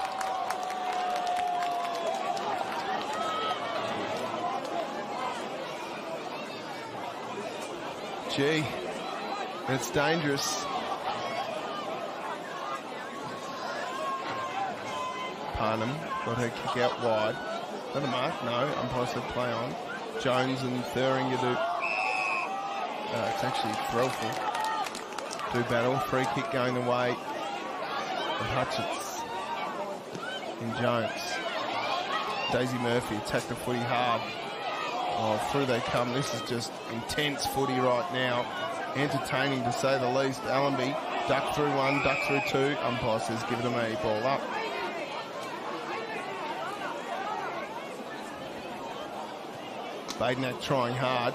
Gee, that's dangerous. Parnham got her kick out wide. Is that a mark? No, umpire said play on. Jones and Thuringer do. It's actually Threlful. Do battle. Free kick going away of Hutchins. In Jones. Daisy Murphy attacked the footy hard. Oh, through they come. This is just intense footy right now. Entertaining to say the least. Allenby duck through one, duck through two. Umpire says give it a me. Ball up. Baynak trying hard.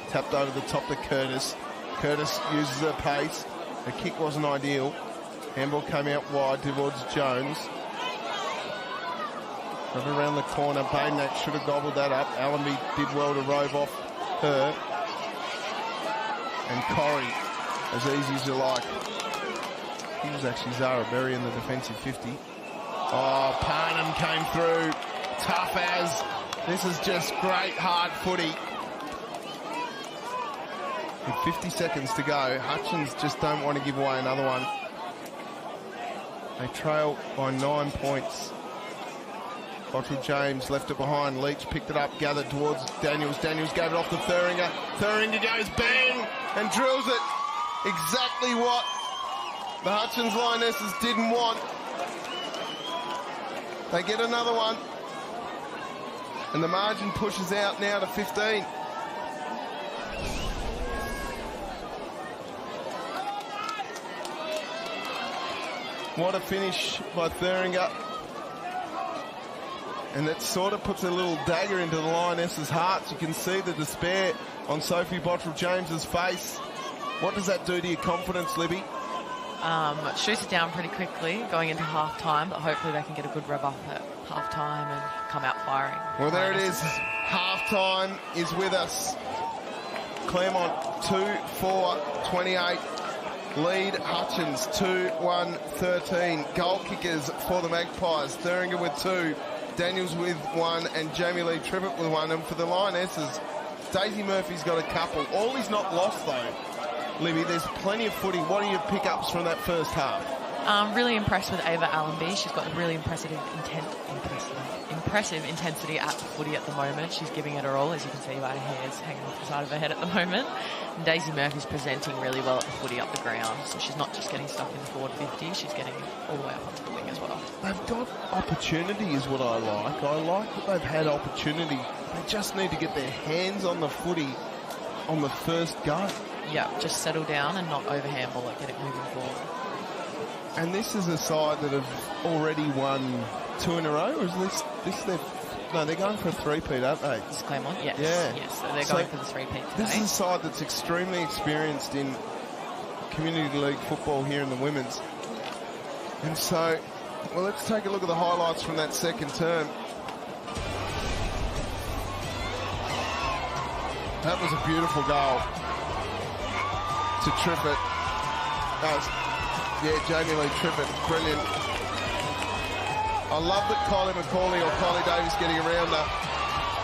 Tapped over the top to Curtis. Curtis uses her pace. The kick wasn't ideal. Handball came out wide towards Jones. Got around the corner. Baynak should have gobbled that up. Allenby did well to rove off her. And Corrie, as easy as you like. He was actually Zara Berry in the defensive 50. Oh, Parnham came through. Tough as. This is just great hard footy. With 50 seconds to go, Hutchins just don't want to give away another one. They trail by 9 points. Bottrell James left it behind. Leach picked it up, gathered towards Daniels. Daniels gave it off to Thuringer. Thuringer goes bang and drills it. Exactly what the Hutchins Lionesses didn't want. They get another one. And the margin pushes out now to 15. What a finish by Thuringer. And that sort of puts a little dagger into the Lionesses' hearts. You can see the despair on Sophie Bottrell James's face. What does that do to your confidence, Libby? Shoots it down pretty quickly going into half-time, but hopefully they can get a good rev up at half-time and come out firing. Well, there it is. Half-time is with us. Claremont 2-4-28. Lead Hutchins 2-1-13. Goal kickers for the Magpies. Thuringer with 2, Daniels with 1, and Jamie Lee Trippett with 1. And for the Lionesses, Daisy Murphy's got a couple. All is not lost, though. Libby, there's plenty of footy. What are your pickups from that first half? Really impressed with Ava Allenby. She's got really impressive intensity at the footy at the moment. She's giving it her all, as you can see by her hairs hanging off the side of her head at the moment. And Daisy Murphy's presenting really well at the footy up the ground. So she's not just getting stuck in the forward 50, she's getting all the way up onto the wing as well. They've got opportunity is what I like. I like that they've had opportunity. They just need to get their hands on the footy on the first go. Yeah, just settle down and not overhandball it, get it moving forward. And this is a side that have already won 2 in a row, or is this their... No, they're going for a three-peat, aren't they? It's Claremont, yes. Yeah. Yes, so they're going for the three-peat today. This is a side that's extremely experienced in community league football here in the women's. And so, well, let's take a look at the highlights from that second term. That was a beautiful goal to Trippett. Jamie Lee Trippett, brilliant. I love that Kylie McCauley or Kylie Davis getting around her.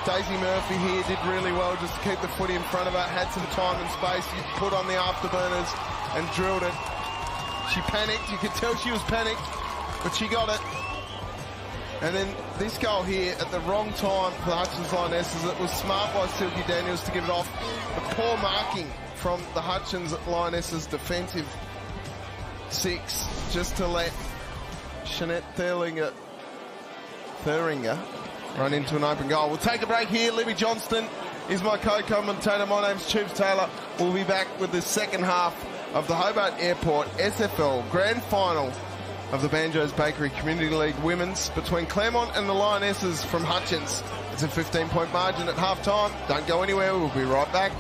Daisy Murphy here did really well just to keep the footy in front of her, had some time and space, put on the afterburners and drilled it. She panicked, you could tell she was panicked, but she got it. And then this goal here at the wrong time for the Hutchins Lionesses. It was smart by Silky Daniels to get it off. The poor marking from the Hutchins Lionesses defensive six just to let Jeanette Thuringer run into an open goal. We'll take a break here. Libby Johnston is my co-commentator. My name's Tubes Taylor. We'll be back with the second half of the Hobart Airport SFL Grand Final of the Banjos Bakery Community League Women's between Claremont and the Lionesses from Hutchins. It's a 15-point margin at half-time. Don't go anywhere. We'll be right back.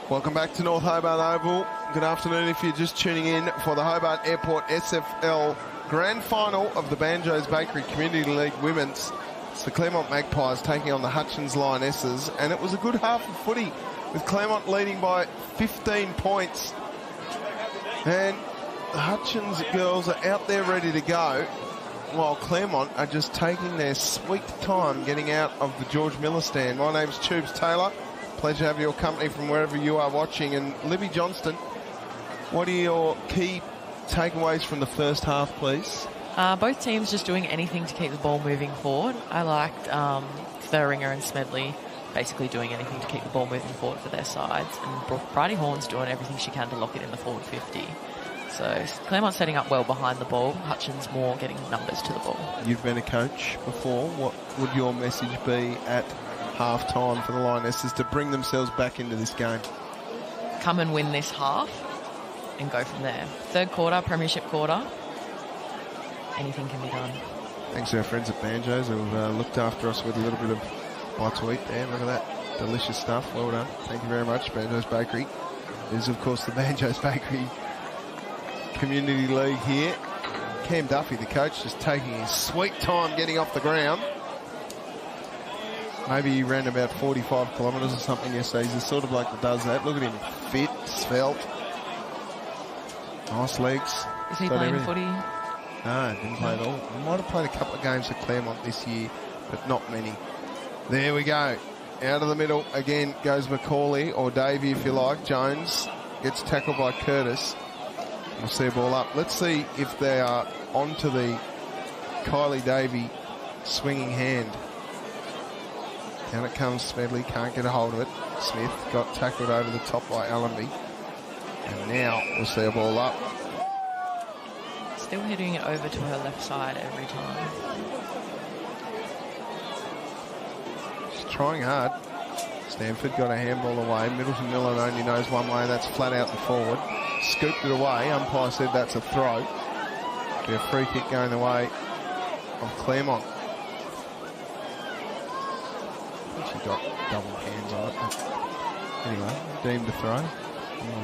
Welcome back to North Hobart Oval. Good afternoon if you're just tuning in for the Hobart Airport SFL Grand Final of the Banjo's Bakery Community League Women's. It's the Claremont Magpies taking on the Hutchins Lionesses, and it was a good half of footy with Claremont leading by 15 points. And the Hutchins girls are out there ready to go, while Claremont are just taking their sweet time getting out of the George Miller stand. My name's Tubes Taylor. Pleasure to have your company from wherever you are watching. And Libby Johnston, what are your key takeaways from the first half, please? Both teams just doing anything to keep the ball moving forward. I liked Thuringer and Smedley basically doing anything to keep the ball moving forward for their sides. And Bridie Horn's doing everything she can to lock it in the forward 50. So Claremont setting up well behind the ball. Hutchins more getting numbers to the ball. You've been a coach before. What would your message be at half-time for the Lionesses to bring themselves back into this game? Come and win this half and go from there. Third quarter, premiership quarter, anything can be done. Thanks to our friends at Banjo's who've looked after us with a little bit of bite to eat there. Look at that. Delicious stuff. Well done. Thank you very much. Banjo's Bakery is, of course, the Banjo's Bakery Community League here. Cam Duffy, the coach, just taking his sweet time getting off the ground. Maybe he ran about 45 kilometres or something yesterday. He's the sort of bloke that does that. Look at him, fit, svelte, nice legs. Is he playing footy? No, didn't play at all. He might have played a couple of games for Claremont this year, but not many. There we go. Out of the middle again goes Macaulay, or Davey if you like. Jones gets tackled by Curtis. We'll see a ball up. Let's see if they are onto the Kylie Davey swinging hand. Down it comes Smedley, can't get a hold of it. Smith got tackled over the top by Allenby. And now we'll see a ball up. Still hitting it over to her left side every time. She's trying hard. Stanford got a handball away. Middleton Miller only knows one way, that's flat out and forward. Scooped it away. Umpire said that's a throw. Be a free kick going the way of Claremont. She got double hands on it. Anyway, deemed a throw.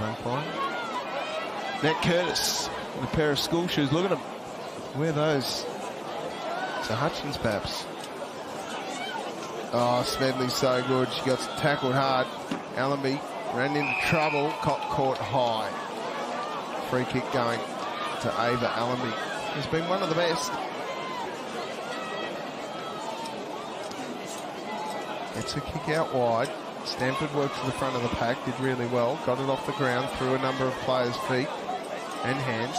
Umpire. Nat Curtis in a pair of school shoes. Look at him. Where are those? It's a Hutchins, perhaps. Oh, Smedley's so good. She got tackled hard. Allenby ran into trouble. Caught high. Free kick going to Ava Allenby. He's been one of the best. Gets a kick out wide. Stanford worked to the front of the pack, did really well. Got it off the ground through a number of players' feet and hands.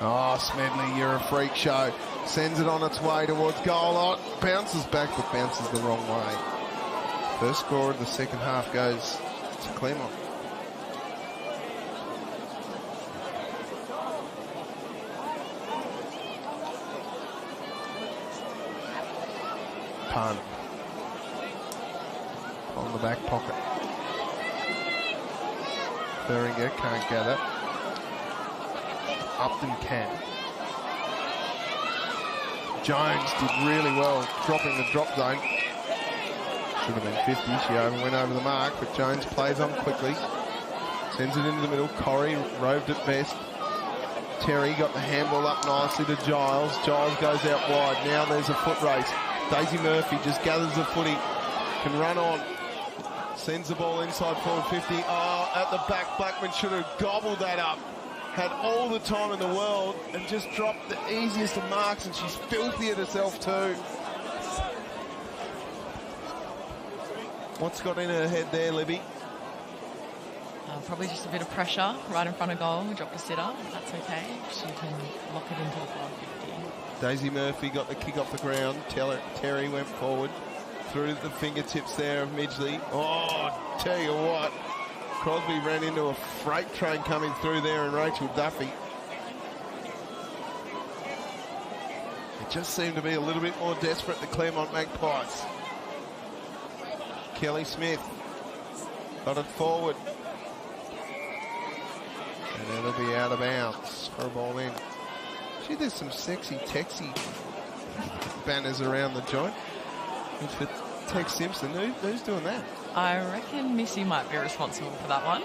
Oh, Smedley, you're a freak show. Sends it on its way towards goal line. Bounces back, but bounces the wrong way. First score of the second half goes to Claremont. punt. On the back pocket. Thuringer can't gather. Upton can. Jones did really well dropping the drop zone. Should have been 50. She went over the mark, but Jones plays on quickly. Sends it into the middle. Corrie roved at best. Terry got the handball up nicely to Giles. Giles goes out wide. Now there's a foot race. Daisy Murphy just gathers the footy. Can run on. Sends the ball inside forward 50. Oh, at the back, Blackman should have gobbled that up. Had all the time in the world and just dropped the easiest of marks, and she's filthy at herself too. What's got in her head there, Libby? Probably just a bit of pressure right in front of goal. We dropped a sitter. That's okay. She can lock it into the forward 50. Daisy Murphy got the kick off the ground. Terry went forward. Through the fingertips there of Midgley. Oh, tell you what. Crosby ran into a freight train coming through there and Rachel Duffy. It just seemed to be a little bit more desperate, the Claremont Magpies. Kelly Smith got it forward. And it'll be out of bounds for a ball in. Gee, there's some sexy, texy banners around the joint. It's for Tex Simpson. Who's doing that? I reckon Missy might be responsible for that one.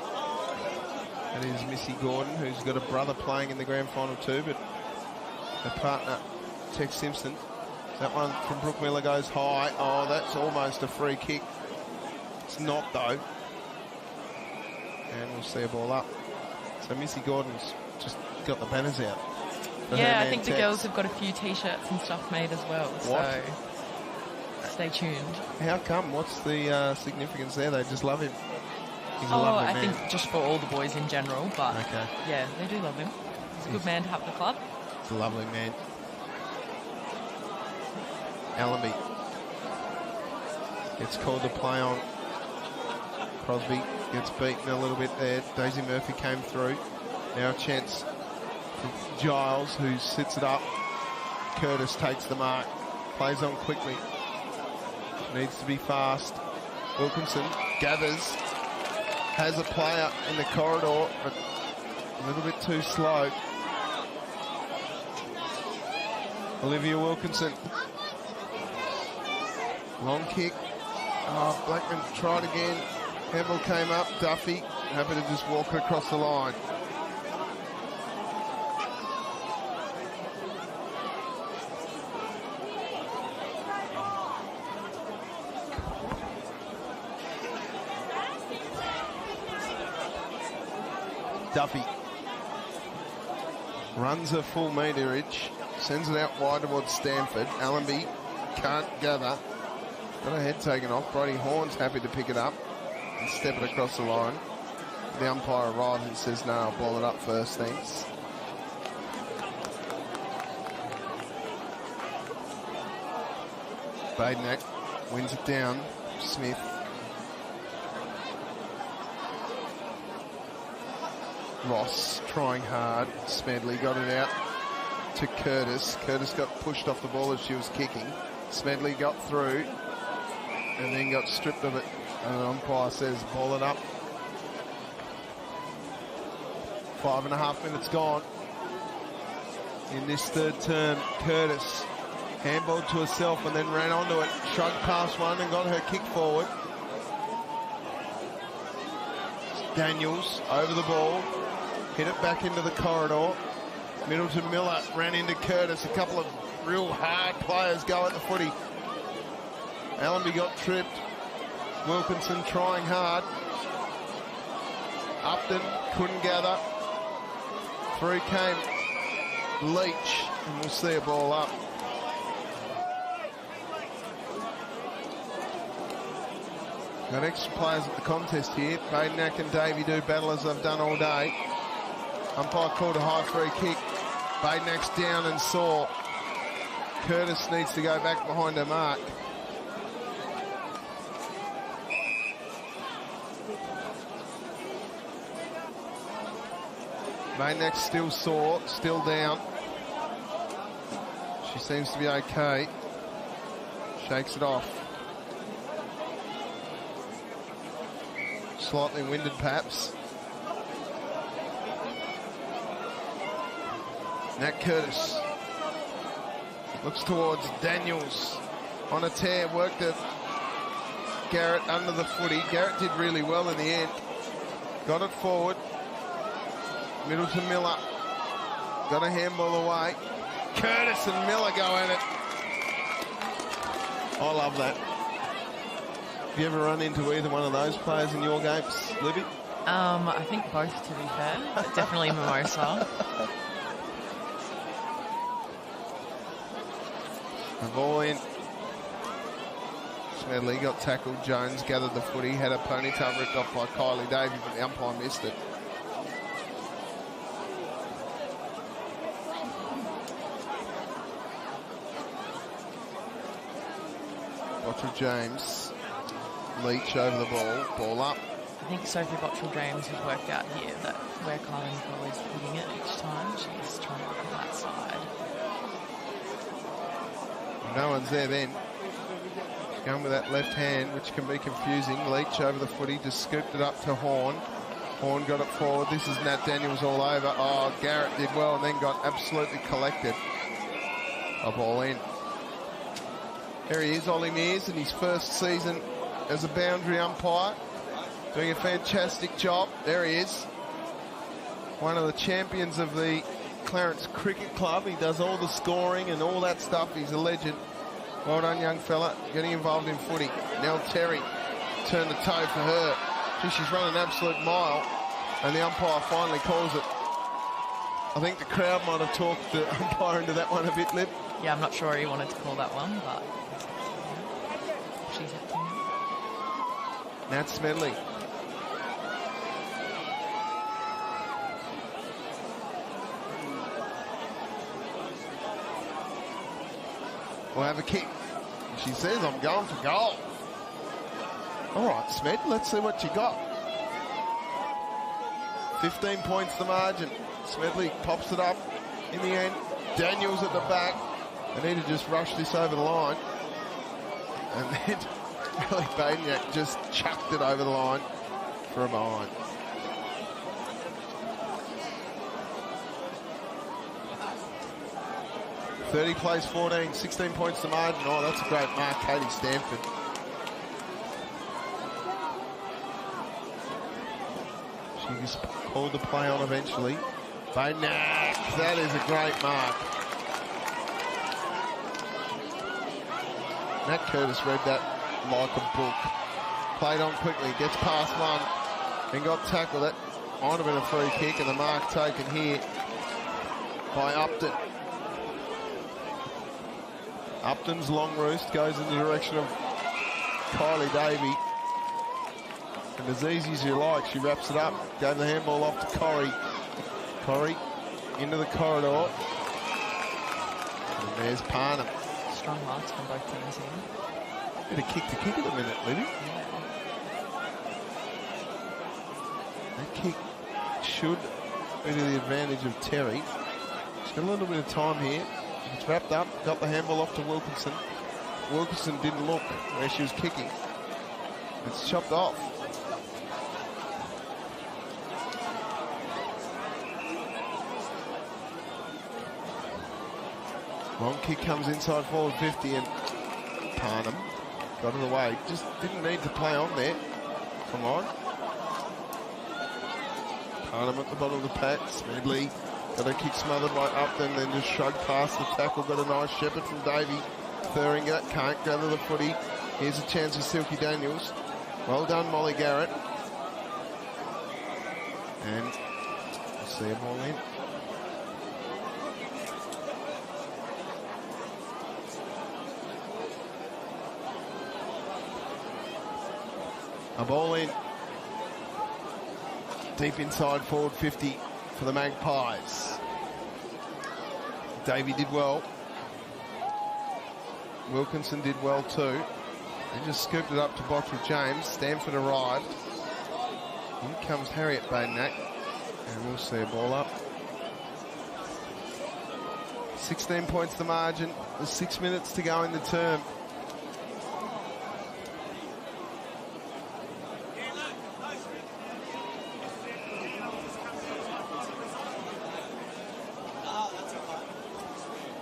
That is Missy Gordon, who's got a brother playing in the grand final too, but her partner, Tex Simpson. That one from Brooke Miller goes high. Oh, that's almost a free kick. It's not, though. And we'll see a ball up. So Missy Gordon's just got the banners out. Yeah, I think the girls have got a few T-shirts and stuff made as well. What? So stay tuned. How come? What's the significance there? They just love him. He's a Oh, lovely I man. think just for all the boys in general, but Okay. yeah, they do love him. He's a good man to have at the club. He's a lovely man. Allenby gets called to play on. Crosby gets beaten a little bit there. Daisy Murphy came through. Now a chance for Giles, who sits it up. Curtis takes the mark. Plays on quickly. Needs to be fast. Wilkinson gathers. Has a player in the corridor, but a little bit too slow. Olivia Wilkinson. Long kick. Oh, Blackman tried again. Handball came up. Duffy happy to just walk it across the line. Duffy runs a full meterage, sends it out wide towards Stanford. Allenby can't gather. Got her head taken off. Brodie Horn's happy to pick it up and step it across the line. The umpire arrives and says, no, I'll ball it up first, thanks. Badenak wins it down. Smith. Ross trying hard. Smedley got it out to Curtis. Curtis got pushed off the ball as she was kicking. Smedley got through and then got stripped of it. And the umpire says, ball it up. 5.5 minutes gone in this third term. Curtis handballed to herself and then ran onto it. Shrugged past one and got her kick forward. Daniels over the ball. Hit it back into the corridor. Middleton Miller ran into Curtis. A couple of real hard players go at the footy. Allenby got tripped. Wilkinson trying hard. Upton couldn't gather. Through came Leach, and we'll see a ball up. Got extra players at the contest here. Badenak and Davey do battle as they've done all day. Umpire called a high free kick. Badenak's down and sore. Curtis needs to go back behind her mark. Badenak's still sore, still down. She seems to be okay. Shakes it off. Slightly winded, perhaps. Nat Curtis looks towards Daniels on a tear, worked at Garrett under the footy. Garrett did really well in the end. Got it forward. Middle to Miller. Got a handball away. Curtis and Miller go at it. I love that. Have you ever run into either one of those players in your games, Libby? I think both, to be fair. But definitely Mimosa. The ball in. Smedley got tackled. Jones gathered the footy. Had a ponytail ripped off by Kylie Davey, but the umpire missed it. Bottrell James. Leach over the ball. Ball up. I think Sophie Bottrell James has worked out here that where Kylie Nicole is hitting it each time, she's trying to look on that side. No one's there then. Going with that left hand, which can be confusing. Leach over the footy, just scooped it up to Horn. Horn got it forward. This is Nat Daniels all over. Oh, Garrett did well and then got absolutely collected. A ball in. There he is, Ollie Mears, in his first season as a boundary umpire. Doing a fantastic job. There he is. One of the champions of the Clarence Cricket Club. He does all the scoring and all that stuff. He's a legend. Well done, young fella. Getting involved in footy. Nell Terry turned the toe for her. Gee, she's run an absolute mile. And the umpire finally calls it. I think the crowd might have talked the umpire into that one a bit, Lib. Yeah, I'm not sure he wanted to call that one, but she's acting. Nat Smedley. We'll have a kick. She says, I'm going for goal. All right, Smed, let's see what you got. 15 points the margin. Smedley pops it up in the end. Daniels at the back. They need to just rush this over the line. And then Ellie Badeniak just chucked it over the line for a behind. "30 plays 14, 16 points to margin." Oh, that's a great mark, Katie Stanford. She just pulled the play on eventually. Badeniak, that is a great mark. Nat Curtis read that like a book. Played on quickly, gets past one, and got tackled. That might have been a free kick, and the mark taken here by Upton. Upton's long roost goes in the direction of Kylie Davey. And as easy as you like, she wraps it up. Gave the handball off to Corrie. Corrie into the corridor. And there's Parnham. Strong marks from both teams here. Bit of kick to kick at the minute, Libby. Yeah. That kick should be to the advantage of Terry. She's got a little bit of time here. It's wrapped up, got the handball off to Wilkinson. Wilkinson didn't look where she was kicking. It's chopped off. Long kick comes inside forward 50 and Parnham got it away. Just didn't need to play on there. Come on. Parnham at the bottom of the pack. Smedley got a kick smothered by Upton, then just shrugged past the tackle. Got a nice shepherd from Davey. Thuringer can't gather the footy. Here's a chance for Silky Daniels. Well done, Molly Garrett. And we'll see a ball in. A ball in. Deep inside forward 50 for the Magpies. Davey did well. Wilkinson did well too. They just scooped it up to Bottrell James. Stanford arrived. In comes Harriet Badeniak. And we'll see a ball up. 16 points the margin. There's 6 minutes to go in the term.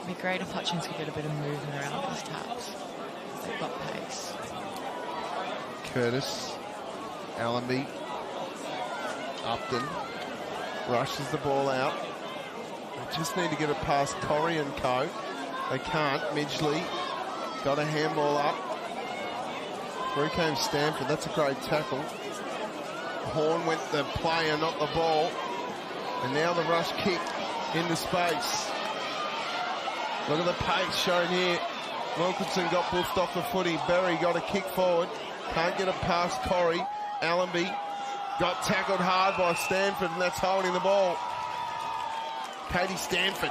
It'd be great if Hutchins could get a bit of movement around these taps. They've got pace. Curtis, Allenby, Upton, rushes the ball out. They just need to get it past Corrie and co. They can't. Midgley got a handball up. Through came Stanford. That's a great tackle. Horn went the player, not the ball. And now the rush kick into space. Look at the pace shown here. Wilkinson got buffed off the footy. Berry got a kick forward. Can't get it past Corrie. Allenby got tackled hard by Stanford, and that's holding the ball. Katie Stanford.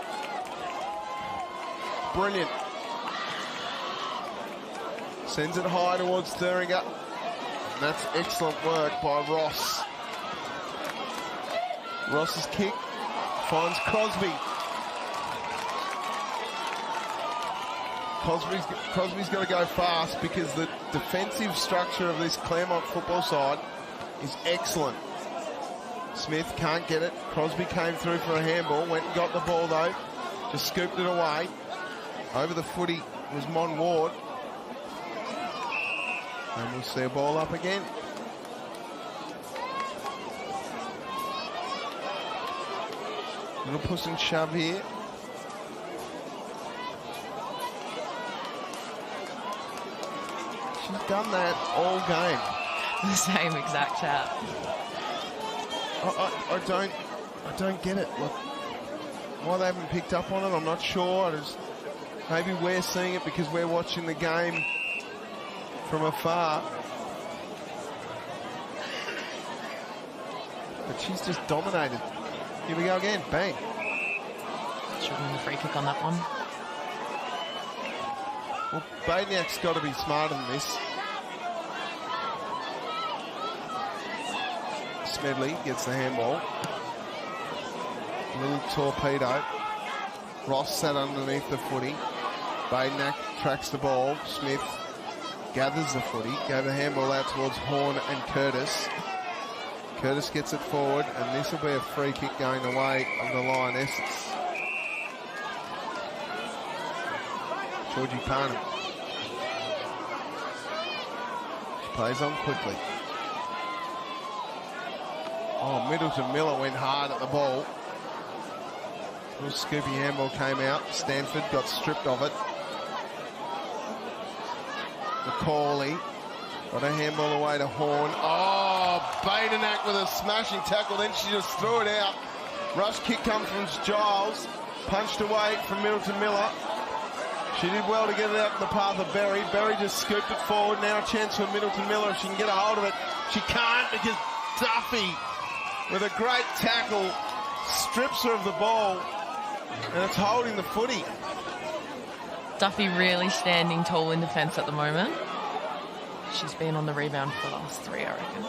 Brilliant. Sends it high towards Thuringer. And that's excellent work by Ross. Ross's kick finds Crosby. Crosby's got to go fast because the defensive structure of this Claremont football side is excellent. Smith can't get it. Crosby came through for a handball, went and got the ball though, just scooped it away. Over the footy was Mon Ward. And we'll see a ball up again. Little push and shove here. She's done that all game. The same exact tap. I don't get it. Look, why they haven't picked up on it, I'm not sure. Maybe we're seeing it because we're watching the game from afar. But she's just dominated. Here we go again. Bang. Should win the free kick on that one. Well, Badniak's got to be smarter than this. Smedley gets the handball. Little torpedo. Ross sat underneath the footy. Badniak tracks the ball. Smith gathers the footy. Gave a handball out towards Horn and Curtis. Curtis gets it forward, and this will be a free kick going the way of the Lionesses. Georgie Parnham. She plays on quickly. Oh, Middleton Miller went hard at the ball. Little scoopy handball came out. Stanford got stripped of it. McCauley got a handball away to Horn. Oh, Badenak with a smashing tackle. Then she just threw it out. Rush kick comes from Giles. Punched away from Middleton Miller. She did well to get it out in the path of Berry. Berry just scooped it forward. Now a chance for Middleton Miller if she can get a hold of it. She can't because Duffy, with a great tackle, strips her of the ball. And it's holding the footy. Duffy really standing tall in defence at the moment. She's been on the rebound for the last three, I reckon.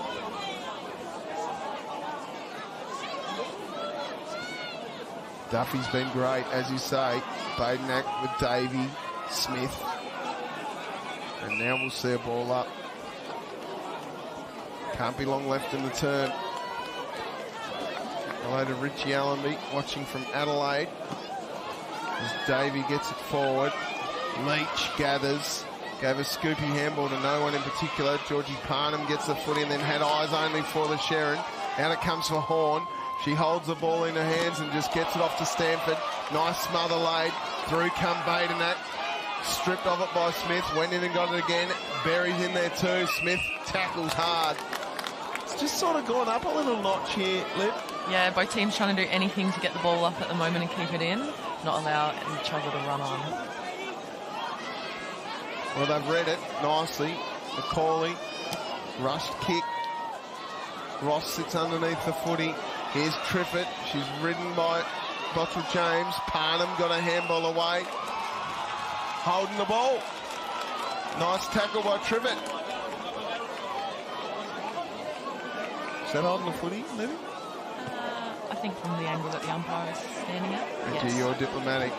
Duffy's been great, as you say. Badenak with Davey, Smith. And now we'll see a ball up. Can't be long left in the turn. Hello to Richie Allenby, watching from Adelaide. As Davey gets it forward. Leach gathers. Gave a scoopy handball to no one in particular. Georgie Parnham gets the footy and then had eyes only for the Sharon. Out it comes for Horn. She holds the ball in her hands and just gets it off to Stanford. Nice smother laid. Through come Badenak. Stripped of it by Smith. Went in and got it again. Berry's in there too. Smith tackles hard. It's just sort of gone up a little notch here, Liv. Yeah, both teams trying to do anything to get the ball up at the moment and keep it in. Not allow each other to run on. Well, they've read it nicely. McCauley, rushed kick. Ross sits underneath the footy. Here's Triffett. She's ridden by Bottrell James. Parnham got a handball away. Holding the ball. Nice tackle by Triffett. Is that holding the footy, Libby? I think from the angle that the umpire is standing at. Thank Yes. you, you're diplomatic.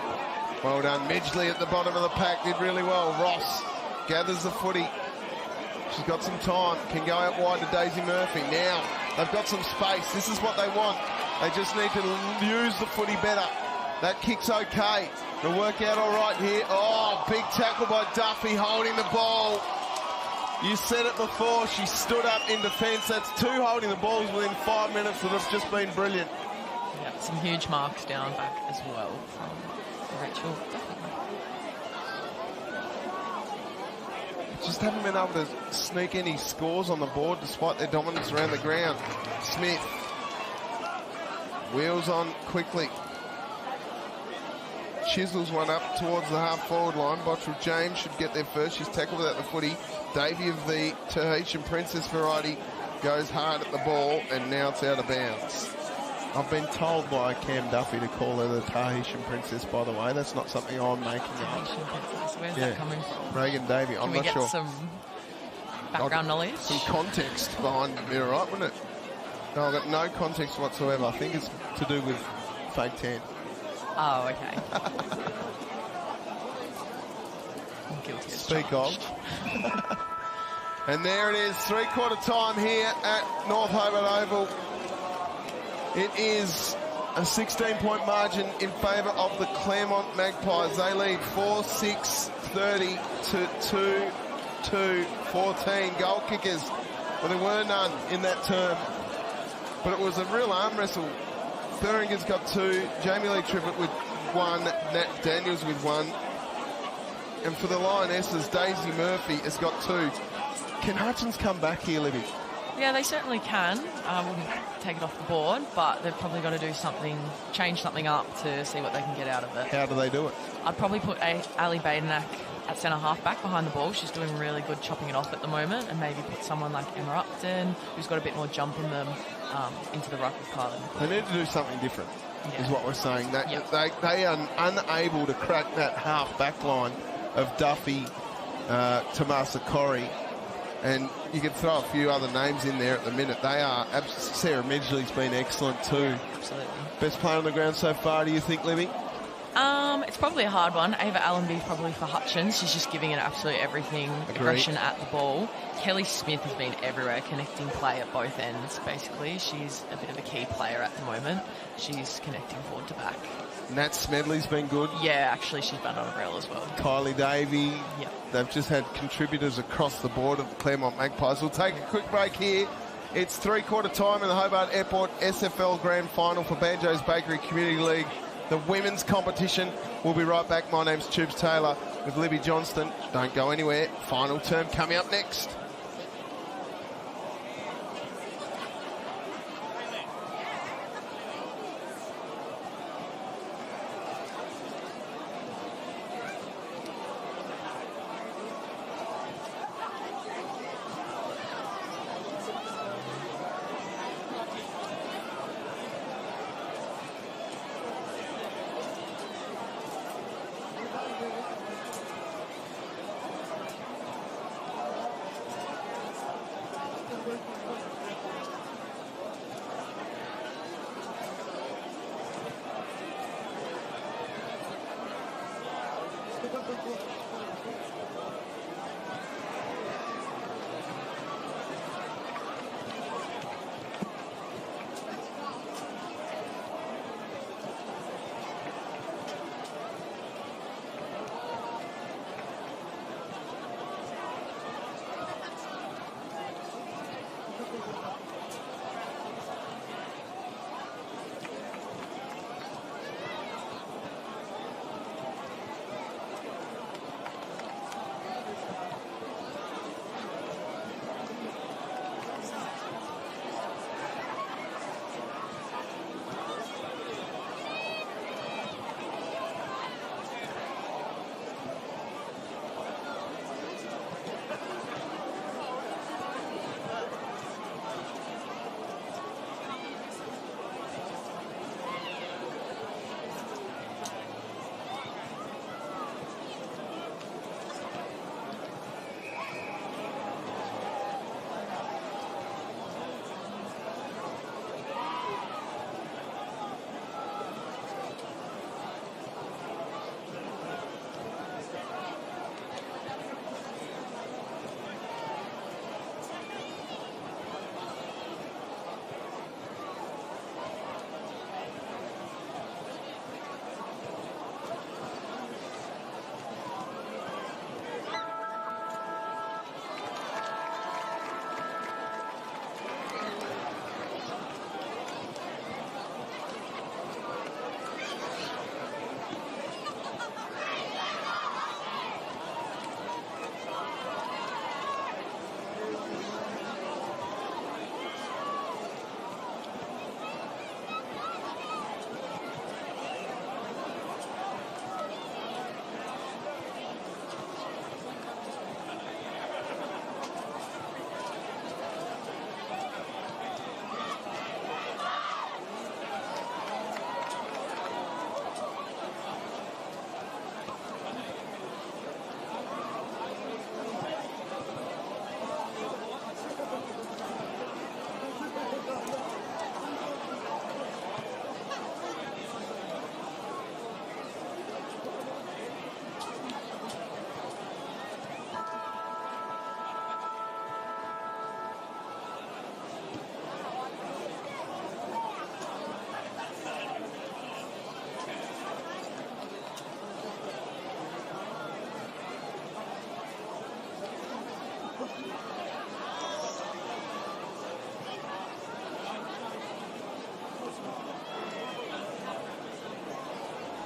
Well done. Midgley at the bottom of the pack did really well. Ross gathers the footy. She's got some time. Can go out wide to Daisy Murphy. Now they've got some space. This is what they want. They just need to use the footy better. That kick's okay. It'll work out all right here. Oh, big tackle by Duffy holding the ball. You said it before, she stood up in defence. That's 2 holding the balls within 5 minutes that have just been brilliant. Yeah, some huge marks down back as well from Rachel. Just haven't been able to sneak any scores on the board despite their dominance around the ground. Smith. Wheels on quickly. Chisels one up towards the half-forward line. Bottrell James should get there first. She's tackled without the footy. Davey of the Tahitian Princess variety goes hard at the ball, and now it's out of bounds. I've been told by Cam Duffy to call her the Tahitian Princess, by the way. That's not something I'm making up. Tahitian Princess, where's that coming from? Reagan Davey, I'm not sure. Can we get some background knowledge? Some context behind me, right, wouldn't it? No, I've got no context whatsoever. I think it's to do with fake tan. Oh, okay. I'm guilty as Speak charged. of. And there it is, 3/4 time here at North Hobart Oval. It is a 16-point margin in favour of the Claremont Magpies. They lead 4-6-30 to 2-2-14. Goal kickers, well, there were none in that term, but it was a real arm wrestle. Thuringer's got 2, Jamie Lee Trippett with 1, Nat Daniels with 1. And for the Lionesses, Daisy Murphy has got 2. Can Hutchins come back here, Libby? Yeah, they certainly can. I wouldn't take it off the board, but they've probably got to do something, change something up to see what they can get out of it. How do they do it? I'd probably put Ali Badenak at centre half back behind the ball. She's doing really good chopping it off at the moment, and maybe put someone like Emma Upton, who's got a bit more jump in them, into the ruck with Carlin. They need to do something different, is what we're saying. They are unable to crack that half back line of Duffy, Tomasa Corrie, and you could throw a few other names in there at the minute. They are, Sarah Midgley's been excellent too. Absolutely. Best player on the ground so far, do you think, Libby? It's probably a hard one. Ava Allenby probably for Hutchins. She's just giving it absolutely everything. Agreed. Aggression at the ball. Kelly Smith has been everywhere, connecting play at both ends, basically. She's a bit of a key player at the moment. She's connecting forward to back. Nat Smedley's been good. Yeah, actually, she's been on a rail as well. Kylie Davey. Yeah. They've just had contributors across the board of the Claremont Magpies. We'll take a quick break here. It's 3/4 time in the Hobart Airport SFL Grand Final for Banjo's Bakery Community League, the women's competition. We'll be right back. My name's Tubes Taylor with Libby Johnston. Don't go anywhere. Final term coming up next.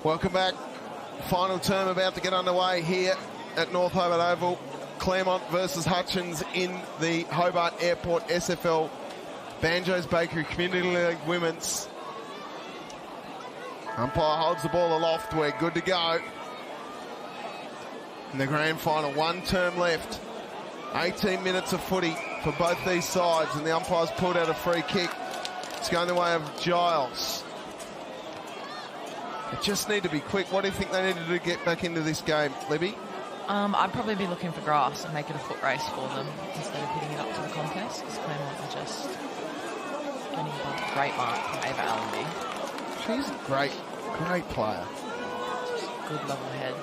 Welcome back. Final term about to get underway here at North Hobart Oval. Claremont versus Hutchins in the Hobart Airport SFL Banjo's Bakery Community League Women's. Umpire holds the ball aloft. We're good to go. In the grand final, one term left. 18 minutes of footy for both these sides, and the umpire's pulled out a free kick. It's going the way of Giles. They just need to be quick. What do you think they need to do to get back into this game, Libby? I'd probably be looking for grass and make it a foot race for them instead of hitting it up to the contest, because Claremont are just getting a great mark from Ava Allenby. She's a great player. Good level head.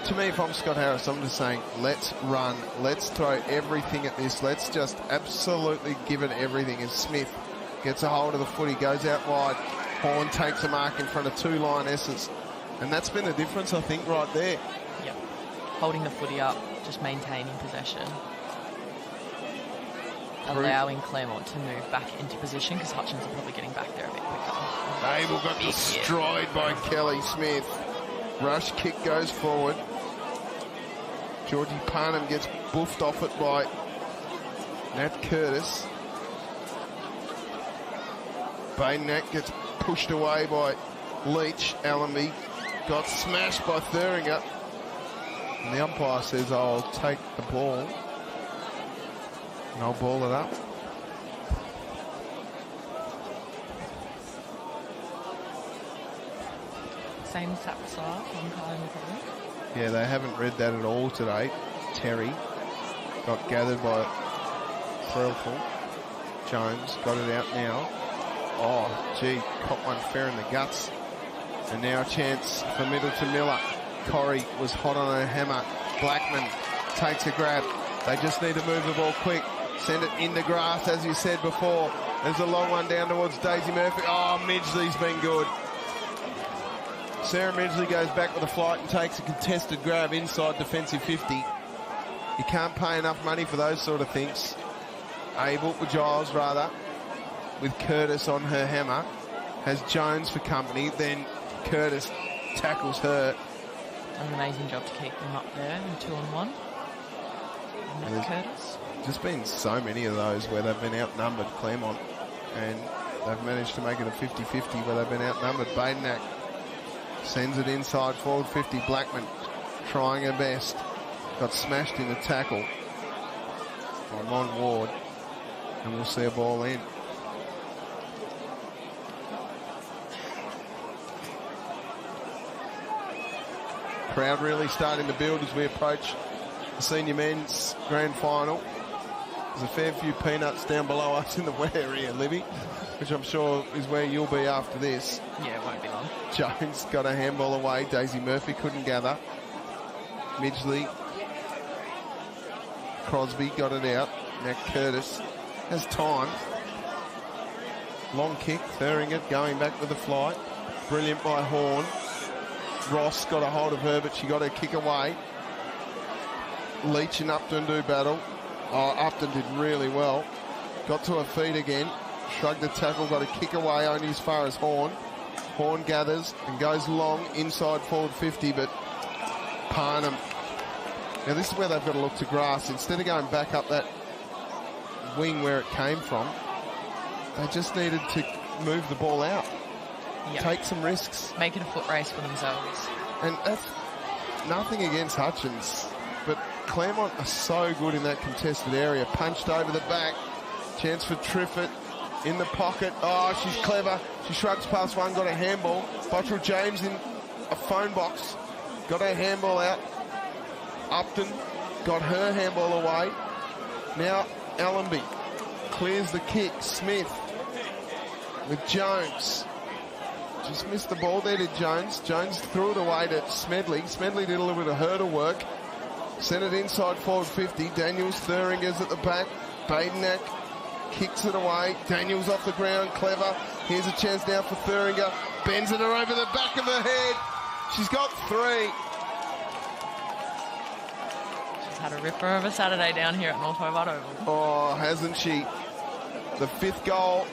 To me, if I'm Scott Harris, I'm just saying, let's run. Let's throw everything at this. Let's just absolutely give it everything. As Smith gets a hold of the footy, goes out wide. Horn takes a mark in front of two lionesses. And that's been the difference, I think, right there. Yep. Holding the footy up, just maintaining possession. Allowing Claremont to move back into position, because Hutchins are probably getting back there a bit quicker. Abel got destroyed by Kelly Smith. Rush kick goes forward. Georgie Parnham gets boofed off it by Nat Curtis. Baynack gets pushed away by Leach. Allenby got smashed by Thuringer. And the umpire says, I'll take the ball. And I'll ball it up. Same tap style from Kyle McCollum. Yeah, they haven't read that at all today. Terry got gathered by Threlful. Jones got it out now. Oh, gee, caught one fair in the guts. And now a chance for Middleton Miller. Corrie was hot on her hammer. Blackman takes a grab. They just need to move the ball quick. Send it into grass, as you said before. There's a long one down towards Daisy Murphy. Oh, Midgley's been good. Sarah Midgley goes back with a flight and takes a contested grab inside defensive 50. You can't pay enough money for those sort of things. Giles rather, with Curtis on her hammer, has Jones for company, then Curtis tackles her. An amazing job to keep them up there in 2-on-1. And that's Curtis. Just been so many of those where they've been outnumbered, Claremont, and they've managed to make it a 50-50 where they've been outnumbered. Baynack sends it inside forward 50. Blackman trying her best. Got smashed in the tackle by Mon Ward. And we'll see a ball in. Crowd really starting to build as we approach the senior men's grand final. There's a fair few peanuts down below us in the wet area, Libby, which I'm sure is where you'll be after this. Yeah, it won't be long. Jones got a handball away. Daisy Murphy couldn't gather. Midgley. Crosby got it out. Now Curtis has time. Long kick. Thuringer going back with the flight. Brilliant by Horn. Ross got a hold of her, but she got her kick away. Leach and Upton do battle. Oh, Upton did really well. Got to her feet again. Shrugged the tackle, got a kick away only as far as Horn. Horn gathers and goes long inside forward 50, but Parnham. Now this is where they've got to look to grass. Instead of going back up that wing where it came from, they just needed to move the ball out. Yep. Take some risks. Make it a foot race for themselves. And that's nothing against Hutchins, but Claremont are so good in that contested area. Punched over the back. Chance for Triffett in the pocket. Oh, she's clever. She shrugs past one, got a handball. Bottrell James in a phone box. Got her handball out. Upton got her handball away. Now Allenby clears the kick. Smith with Jones. Just missed the ball there to Jones. Jones threw it away to Smedley. Smedley did a little bit of hurdle work. Sent it inside forward 50. Daniels, Thuringer's at the back. Baynack kicks it away. Daniels off the ground, clever. Here's a chance now for Thuringer. Bends it over the back of her head. She's got 3. She's had a ripper of a Saturday down here at North Hobart Oval. Oh, hasn't she? The 5th goal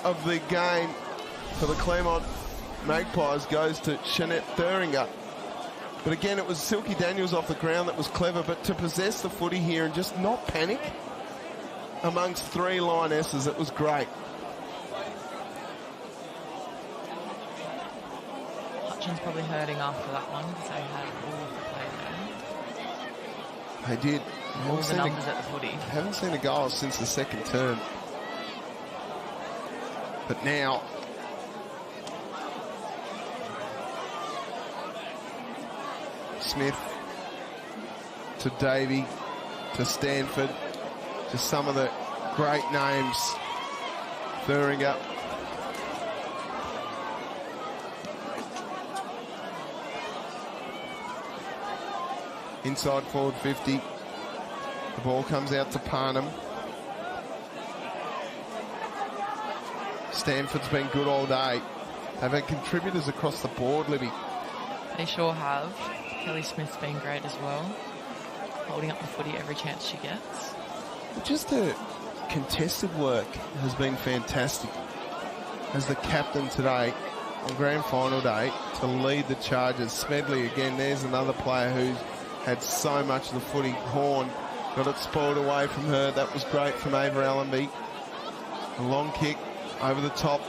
of the game for the Claremont Magpies goes to Jeanette Thuringer. But again, it was Silky Daniels off the ground that was clever, but to possess the footy here and just not panic amongst 3 Lionesses, it was great. Hutchins probably hurting after that one because they had all of the play there. They did. All the numbers at the footy. Haven't seen a goal since the 2nd term. But now, Smith to Davey to Stanford, just some of the great names. Thuringer. Inside forward 50. The ball comes out to Parnham. Stanford's been good all day. They've had contributors across the board, Libby. They sure have. Kelly Smith's been great as well. Holding up the footy every chance she gets. Just the contested work has been fantastic. As the captain today on grand final day to lead the charges. Smedley again, there's another player who's had so much of the footy. Horn got it spoiled away from her. That was great from Ava Allenby. A long kick over the top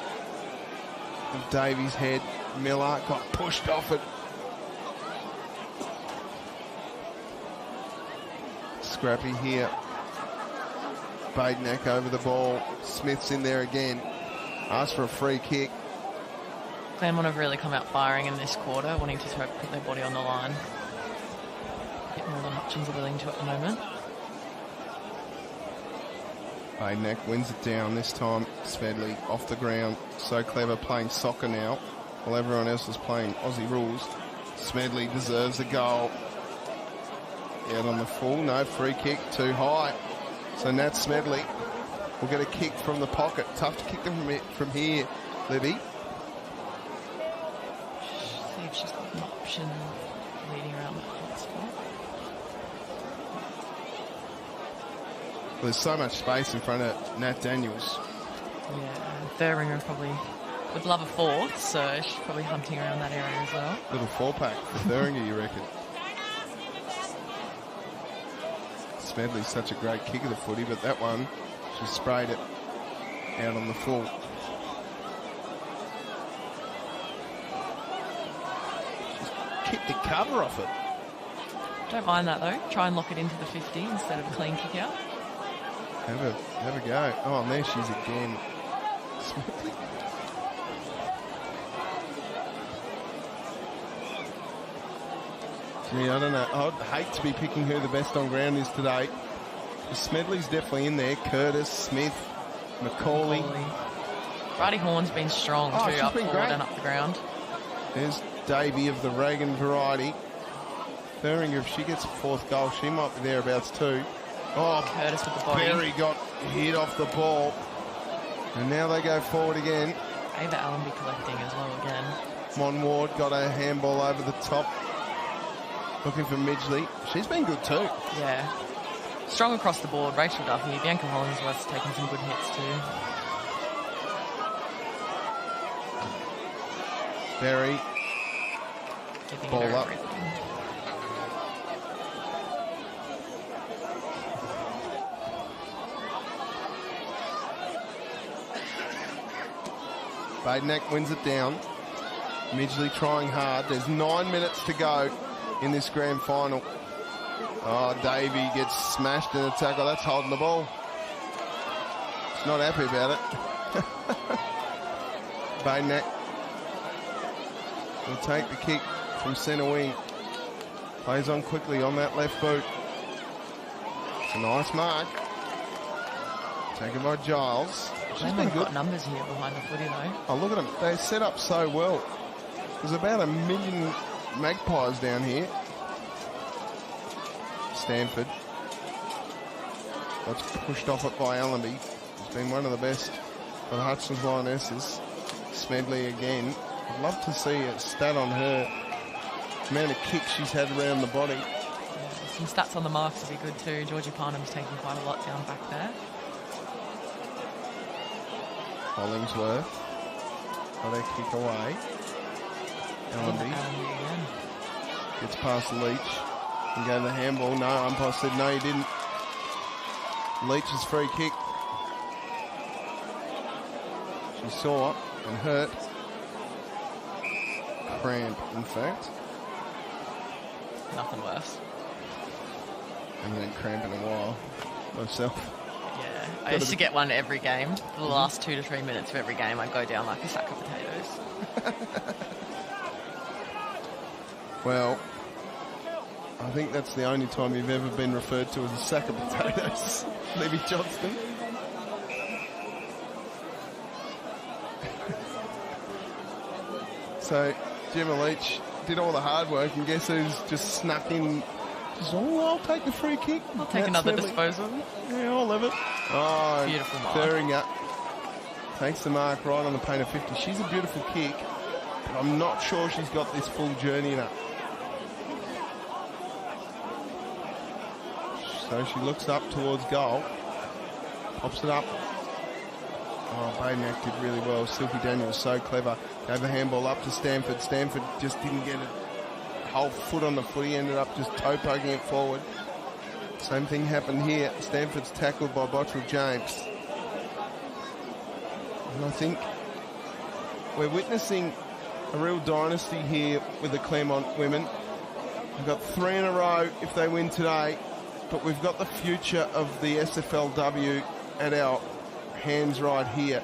of Davies' head. Miller got pushed off it. Scrappy here. Badenack over the ball. Smith's in there again. Asked for a free kick. Claremont have really come out firing in this quarter, wanting to put their body on the line. A bit more than Hutchins are willing to at the moment. Badenack wins it down this time. Smedley off the ground. So clever playing soccer now, while everyone else is playing Aussie rules. Smedley deserves a goal. Out on the full, no free kick, too high. So Nat Smedley will get a kick from the pocket. Tough to kick them from here, Libby. See if she's got an option leading around that hot spot. Well, there's so much space in front of Nat Daniels. Yeah, Thuringer probably would love a 4th, so she's probably hunting around that area as well. Little 4-pack for Thuringer, you reckon? Smedley's such a great kick of the footy, but that one, she sprayed it out on the full. She's kicked the cover off it. Don't mind that though. Try and lock it into the 50 instead of a clean kick out. Have a go. Oh, and there she is again. Smedley. Gee, I don't know. I'd hate to be picking who the best on ground is today. Smedley's definitely in there. Curtis, Smith, McCauley. Bridie Horn's been strong too, up forward and up the ground. There's Davey of the Reagan variety. Thuringer, if she gets a 4th goal, she might be thereabouts too. Oh, Curtis with the body. Berry got hit off the ball. And now they go forward again. Ava Allenby collecting as well again. Mon Ward got a handball over the top. Looking for Midgley. She's been good too. Yeah. Strong across the board. Rachel Duffy. Bianca Hollingsworth's taken some good hits too. Berry. Giving Ball her up. everything. Badenack wins it down. Midgley trying hard. There's 9 minutes to go in this grand final. Oh, Davey gets smashed in a tackle. That's holding the ball. She's not happy about it. Badenack will take the kick from centre wing. Plays on quickly on that left boot. It's a nice mark. Taken by Giles. She's been good. Got numbers here behind the footy though. Oh, look at them. They set up so well. There's about 1 million magpies down here. Stanford. That's pushed off it by Allenby. He's been one of the best for the Hutchins Lionesses. Smedley again. I'd love to see a stat on her. The amount of kicks she's had around the body. Yeah, some stats on the marks would be good too. Georgie Parnham's taking quite a lot down back there. Hollingsworth got a kick away. Allenby gets past Leach and go to the handball. No, umpire said no, he didn't. Leach's free kick. She saw and hurt. Cramp, in fact. Nothing worse. And then cramp in a while myself. Yeah, I used to get one every game. For the last 2 to 3 minutes of every game, I'd go down like a sack of potatoes. Well, I think that's the only time you've ever been referred to as a sack of potatoes, Libby Johnston. So, Gemma Leach did all the hard work, and guess who's just snuck in? Just, I'll take the free kick. I'll take another disposal. Yeah, I'll love it. Oh, beautiful mark. Stirring up. Takes the mark right on the paint of 50. She's a beautiful kick, but I'm not sure she's got this full journey in her. So she looks up towards goal. Pops it up. Oh, Baymack did really well. Silky Daniels so clever. Gave the handball up to Stanford. Stanford just didn't get a whole foot on the footy. Ended up just toe poking it forward. Same thing happened here. Stanford's tackled by Bottrell James. And I think we're witnessing a real dynasty here with the Claremont women. We've got 3 in a row if they win today. But we've got the future of the SFLW at our hands right here.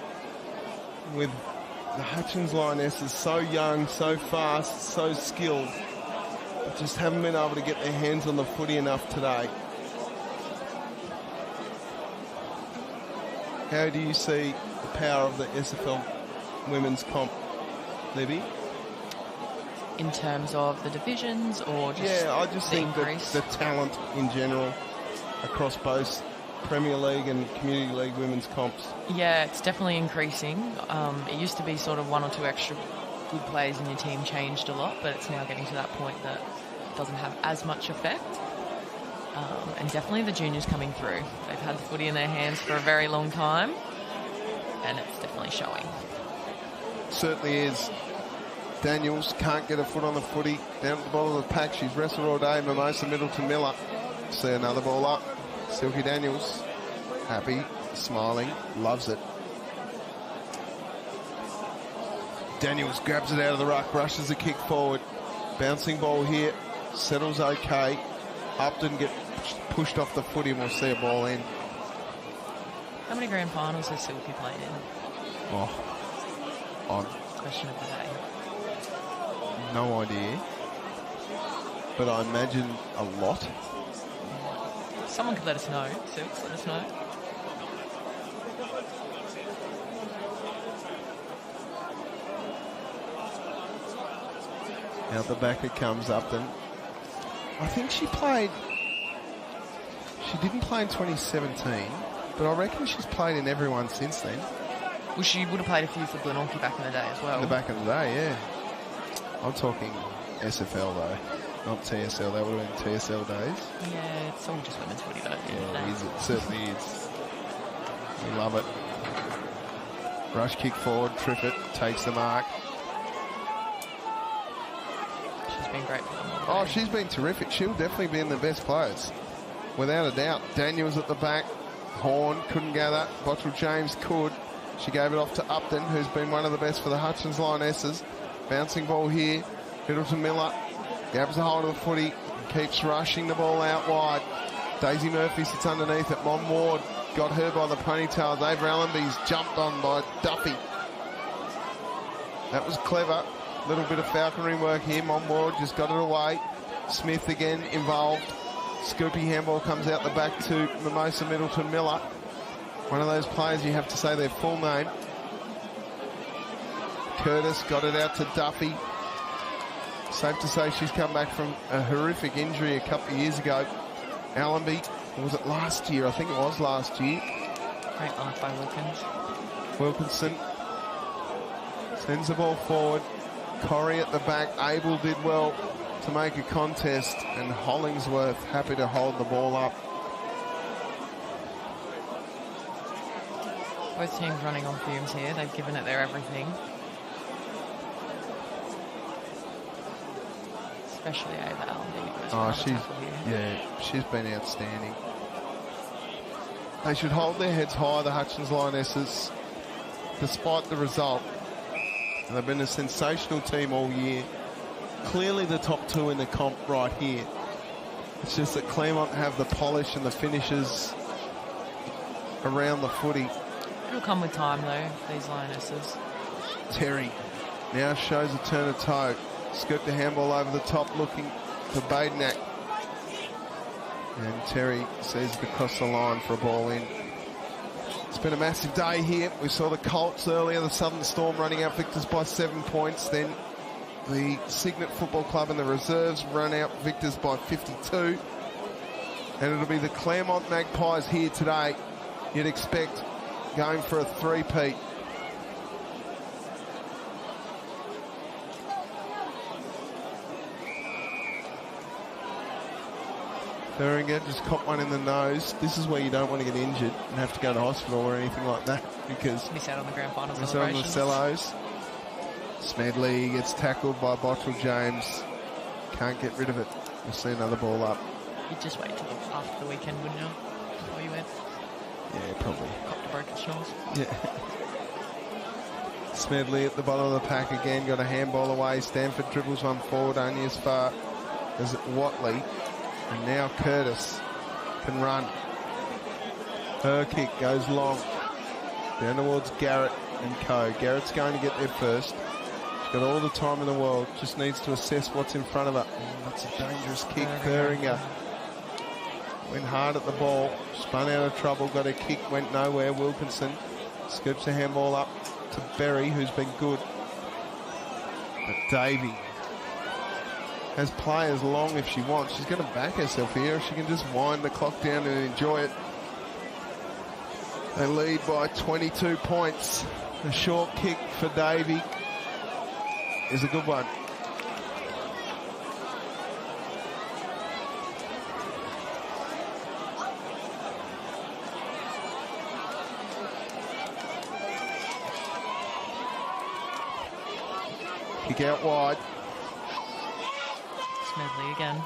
With the Hutchins Lionesses so young, so fast, so skilled, but just haven't been able to get their hands on the footy enough today. How do you see the power of the SFL women's comp, Libby? In terms of the divisions or just I just think that the talent in general across both Premier League and Community League women's comps. Yeah, it's definitely increasing. It used to be sort of 1 or 2 extra good players in your team changed a lot, but it's now getting to that point that it doesn't have as much effect. And definitely the juniors coming through. They've had the footy in their hands for a very long time, and it's definitely showing. Certainly is. Daniels can't get a foot on the footy. Down at the bottom of the pack, she's wrestled all day. Mimosa Middleton Miller. See another ball up. Silky Daniels, happy, smiling, loves it. Daniels grabs it out of the ruck, rushes the kick forward. Bouncing ball here, settles okay. Upton get pushed off the footy and we'll see a ball in. How many grand finals has Silky played in? On. Question of the day. No idea. But I imagine a lot. Someone could let us know. Silks, let us know. Out the back it comes Upton. I think she didn't play in 2017, but I reckon she's played in everyone since then. Well, she would have played a few for Glenorchy back in the day as well. In the back of the day, yeah. I'm talking SFL though, not TSL. That would have been TSL days. Yeah, it's all just women's footy though. Yeah, it certainly is. We love it. Rush kick forward, Triffett takes the mark. She's been great for them. Oh, she's been terrific. She'll definitely be in the best players, without a doubt. Daniels at the back. Horn couldn't gather. Bottrell James could. She gave it off to Upton, who's been one of the best for the Hutchins Lionesses. Bouncing ball here. Middleton Miller grabs a hold of the footy, keeps rushing the ball out wide. Daisy Murphy sits underneath it. Mon Ward got her by the ponytails. Ava Allenby's jumped on by Duffy. That was clever. Little bit of falconry work here. Mon Ward just got it away. Smith again involved. Scoopy handball comes out the back to Mimosa Middleton Miller. One of those players you have to say their full name. Curtis got it out to Duffy. Safe to say she's come back from a horrific injury a couple of years ago. Allenby, or was it last year? I think it was last year. Great mark by Wilkins. Wilkinson sends the ball forward. Corrie at the back. Abel did well to make a contest, and Hollingsworth happy to hold the ball up. Both teams running on fumes here. They've given it their everything. Especially Ava Allen. She's been outstanding. They should hold their heads high, the Hutchins Lionesses, despite the result. And they've been a sensational team all year. Clearly the top two in the comp right here. It's just that Claremont have the polish and the finishes around the footy. It'll come with time, though, these Lionesses. Terry now shows a turn of toe. Scooped the handball over the top, looking for Badenak. And Terry sees it across the line for a ball in. It's been a massive day here. We saw the Colts earlier, the Southern Storm running out victors by 7 points. Then the Cygnet Football Club and the reserves run out victors by 52. And it'll be the Claremont Magpies here today. You'd expect going for a three-peat. Thuringer just caught one in the nose. This is where you don't want to get injured and have to go to hospital or anything like that, because Miss out on the grand final miss out on the cellos. Smedley gets tackled by Bottrell James. Can't get rid of it. We'll see another ball up. You'd just wait till after the weekend, wouldn't you? Before you went. Yeah, probably. Copped a broken schnoz. Yeah. Smedley at the bottom of the pack again. Got a handball away. Stanford dribbles one forward only as far as Watley. And now Curtis can run. Her kick goes long. Down towards Garrett and co. Garrett's going to get there first. She's got all the time in the world. Just needs to assess what's in front of her. Oh, that's a dangerous kick. Thuringer went hard at the ball. Spun out of trouble. Got a kick. Went nowhere. Wilkinson scoops a handball up to Berry, who's been good. But Davey has play as long if she wants. She's going to back herself here. She can just wind the clock down and enjoy it. They lead by 22 points. A short kick for Davey is a good one. Kick out wide. Smedley again.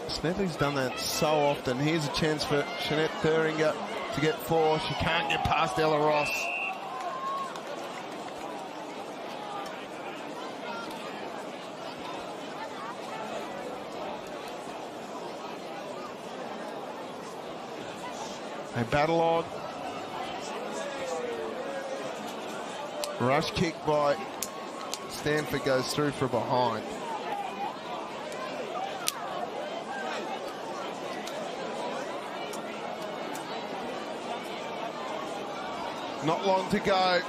Smedley's done that so often. Here's a chance for Jeanette Thuringer to get four. She can't get past Ella Ross. They battle on. Rush kick by Stanford goes through for behind. Not long to go,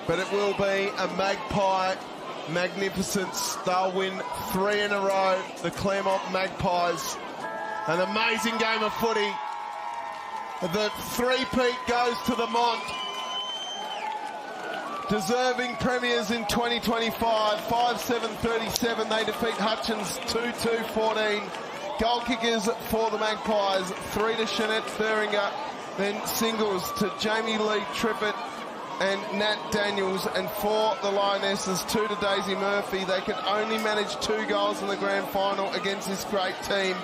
but it will be a Magpie magnificence. They'll win 3 in a row. The Claremont Magpies. An amazing game of footy. The three-peat goes to the Mont. Deserving premiers in 2025. 5-7-37. They defeat Hutchins 2-2-14. Goal kickers for the Magpies. 3 to Jeanette Thuringer. Then singles to Jamie Lee Trippett and Nat Daniels, and for the Lionesses, 2 to Daisy Murphy. They can only manage 2 goals in the grand final against this great team.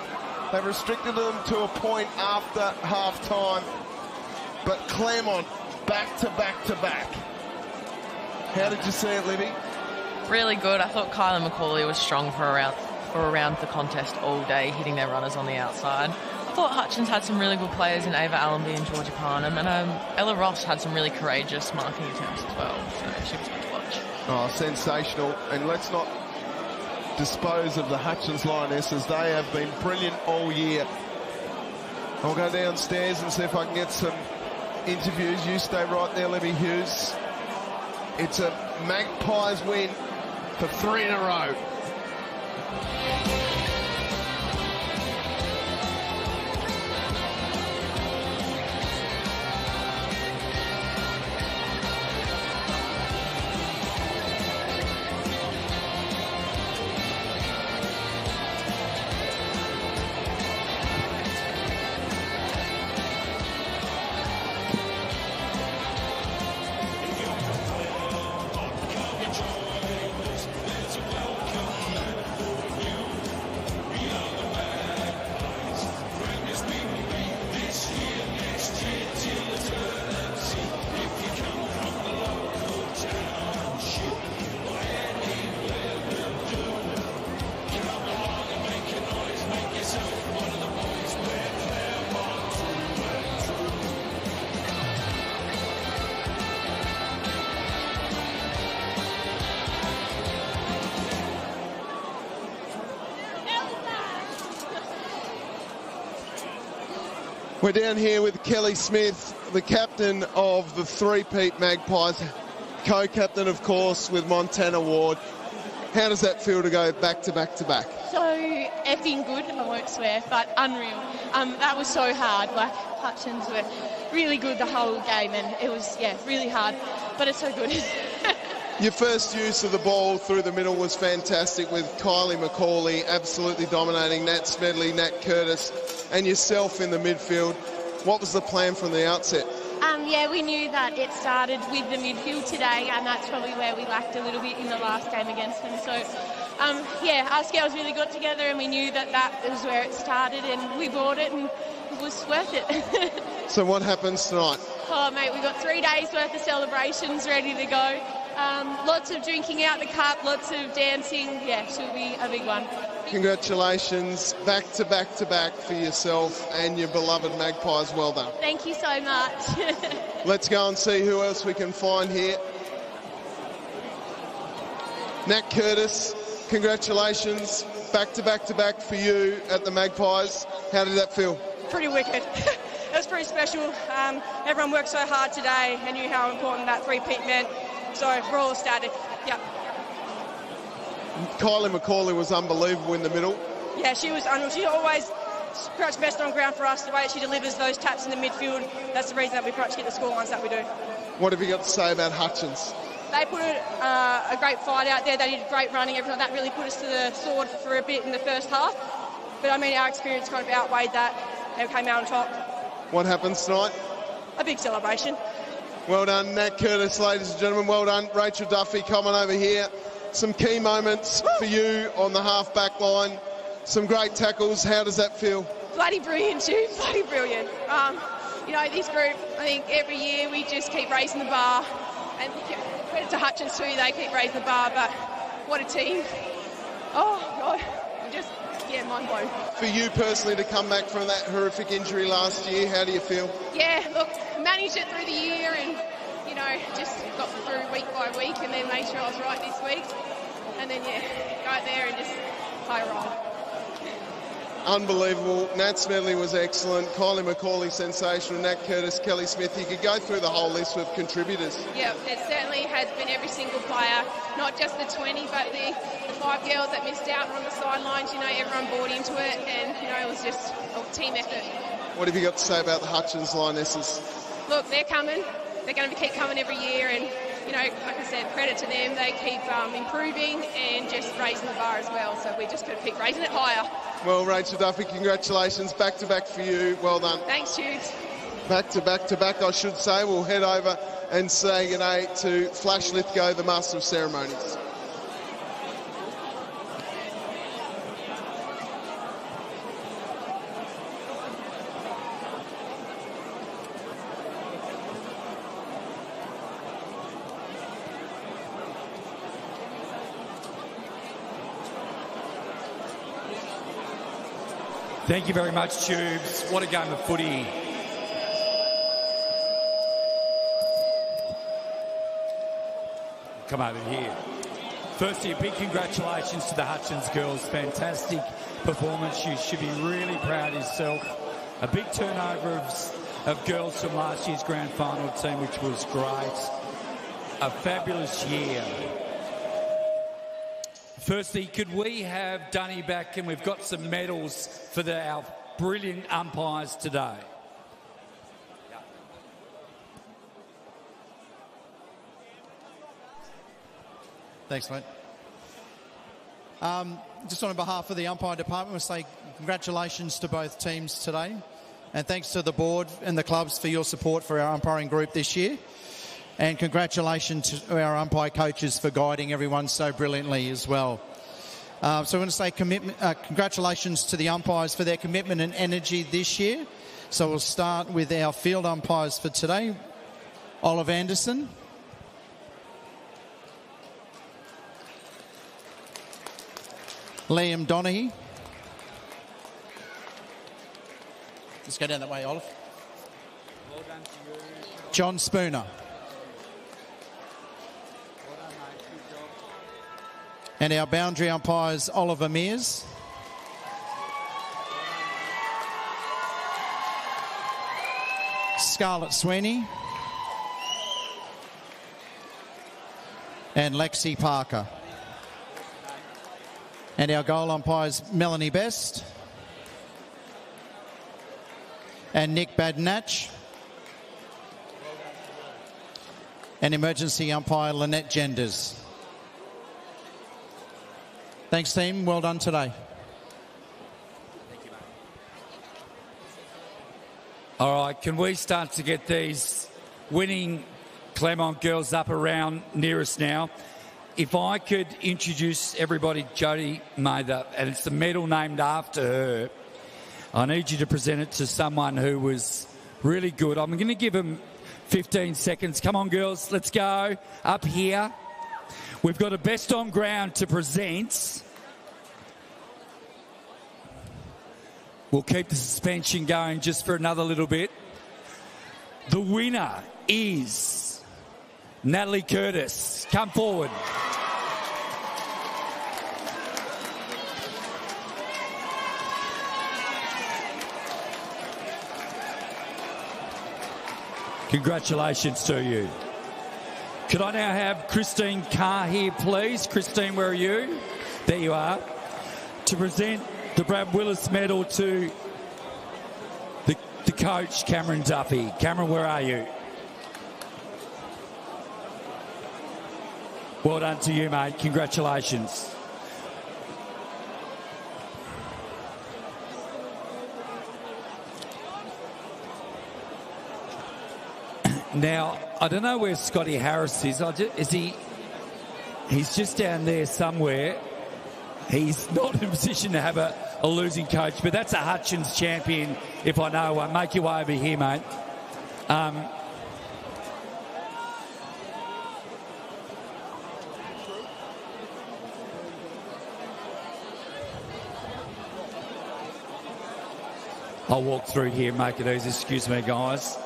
They've restricted them to a point after half-time. But Claremont back to back to back. How did you see it, Libby? Really good. I thought Kyla McCauley was strong for around the contest all day, hitting their runners on the outside. I thought Hutchins had some really good players in Ava Allenby and Georgia Parnham, and Ella Ross had some really courageous marking attempts as well, so she was good to watch. Oh, sensational. And let's not dispose of the Hutchins Lionesses. They have been brilliant all year. I'll go downstairs and see if I can get some interviews. You stay right there, Libby Hughes. It's a Magpies win for 3 in a row. We're down here with Kelly Smith, the captain of the three-peat Magpies, co-captain, of course, with Montana Ward. How does that feel to go back to back to back? So effing good, I won't swear, but unreal. That was so hard. Like, Hutchins were really good the whole game, and it was, yeah, really hard, but it's so good. Your first use of the ball through the middle was fantastic, with Kylie McCauley absolutely dominating, Nat Smedley, Nat Curtis, and yourself in the midfield. What was the plan from the outset? Yeah, we knew that it started with the midfield today, and that's probably where we lacked a little bit in the last game against them. So, yeah, our girls really got together, and we knew that that was where it started, and we bought it, and it was worth it. So what happens tonight? Oh, mate, we've got 3 days worth of celebrations ready to go. Lots of drinking out the cup, lots of dancing. Yeah, she'll be a big one. Congratulations, back to back to back for yourself and your beloved Magpies. Well done. Thank you so much. Let's go and see who else we can find here. Nat Curtis, congratulations, back to back to back for you at the Magpies. How did that feel? Pretty wicked. It was pretty special. Everyone worked so hard today and knew how important that three-peat meant. So we're all ecstatic. Yeah. Kylie McCauley was unbelievable in the middle. Yeah, she was unreal. She always pretty much best on ground for us. The way she delivers those taps in the midfield, that's the reason that we pretty much get the scorelines that we do. What have you got to say about Hutchins? They put a great fight out there. They did great running. Everything that really put us to the sword for a bit in the first half. But I mean, our experience kind of outweighed that. They came out on top. What happens tonight? A big celebration. Well done, Nat Curtis, ladies and gentlemen. Well done. Rachel Duffy coming over here. Some key moments for you on the half-back line. Some great tackles. How does that feel? Bloody brilliant, too. Bloody brilliant. You know, this group, I think every year we just keep raising the bar. And credit to Hutchins too, they keep raising the bar, but what a team. Oh, God. Just, yeah, mind blown. For you personally to come back from that horrific injury last year, how do you feel? Yeah, look, managed it through the year and, you know, just got through week by week and then made sure I was right this week. And then, yeah, go out there and just play a role. Unbelievable. Nat Smedley was excellent. Kylie McCauley, sensational. Nat Curtis, Kelly Smith. You could go through the whole list with contributors. Yeah, it certainly has been every single player, not just the 20, but the 5 girls that missed out on the sidelines. You know, everyone bought into it and, you know, it was just a team effort. What have you got to say about the Hutchins Lionesses? Look, they're coming. They're going to keep coming every year and, you know, like I said, credit to them. They keep improving and just raising the bar as well. So we just got to keep raising it higher. Well, Rachel Duffy, congratulations. Back to back for you. Well done. Thanks, Hughes. Back to back, I should say. We'll head over and say good day to Flash Lithgow, the Master of Ceremonies. Thank you very much, Tubes. What a game of footy. Come over here. Firstly, a big congratulations to the Hutchins girls. Fantastic performance. You should be really proud of yourself. A big turnover of girls from last year's grand final team, which was great. A fabulous year. Firstly, could we have Dunny back? And we've got some medals for our brilliant umpires today. Thanks, mate. Just on behalf of the umpire department, we'll say congratulations to both teams today. And thanks to the board and the clubs for your support for our umpiring group this year. And congratulations to our umpire coaches for guiding everyone so brilliantly as well. So I want to say congratulations to the umpires for their commitment and energy this year. So we'll start with our field umpires for today. Olive Anderson. Liam Donaghy. Let's go down that way, Olive. Well done to you. John Spooner. Well done, mate. Good job. And our boundary umpires, Oliver Mears. Scarlett Sweeney. And Lexi Parker. And our goal umpires, Melanie Best. And Nick Badnach. And emergency umpire, Lynette Genders. Thanks, team. Well done today. All right, can we start to get these winning Claremont girls up around near us now? If I could introduce everybody, Jodie Mather, and it's the medal named after her. I need you to present it to someone who was really good. I'm going to give them 15 seconds. Come on, girls, let's go. Up here. We've got a best on ground to present. We'll keep the suspension going just for another little bit. The winner is Natalie Curtis. Come forward. Congratulations to you. Could I now have Christine Carr here, please? Christine, where are you? There you are. To present the Brad Willis medal to the coach, Cameron Duffy. Cameron, where are you? Well done to you, mate. Congratulations. Now, I don't know where Scotty Harris is. He's just down there somewhere. He's not in a position to have a losing coach, but that's a Hutchins champion, if I know one. Make your way over here, mate. I'll walk through here and make it easy. Excuse me, guys.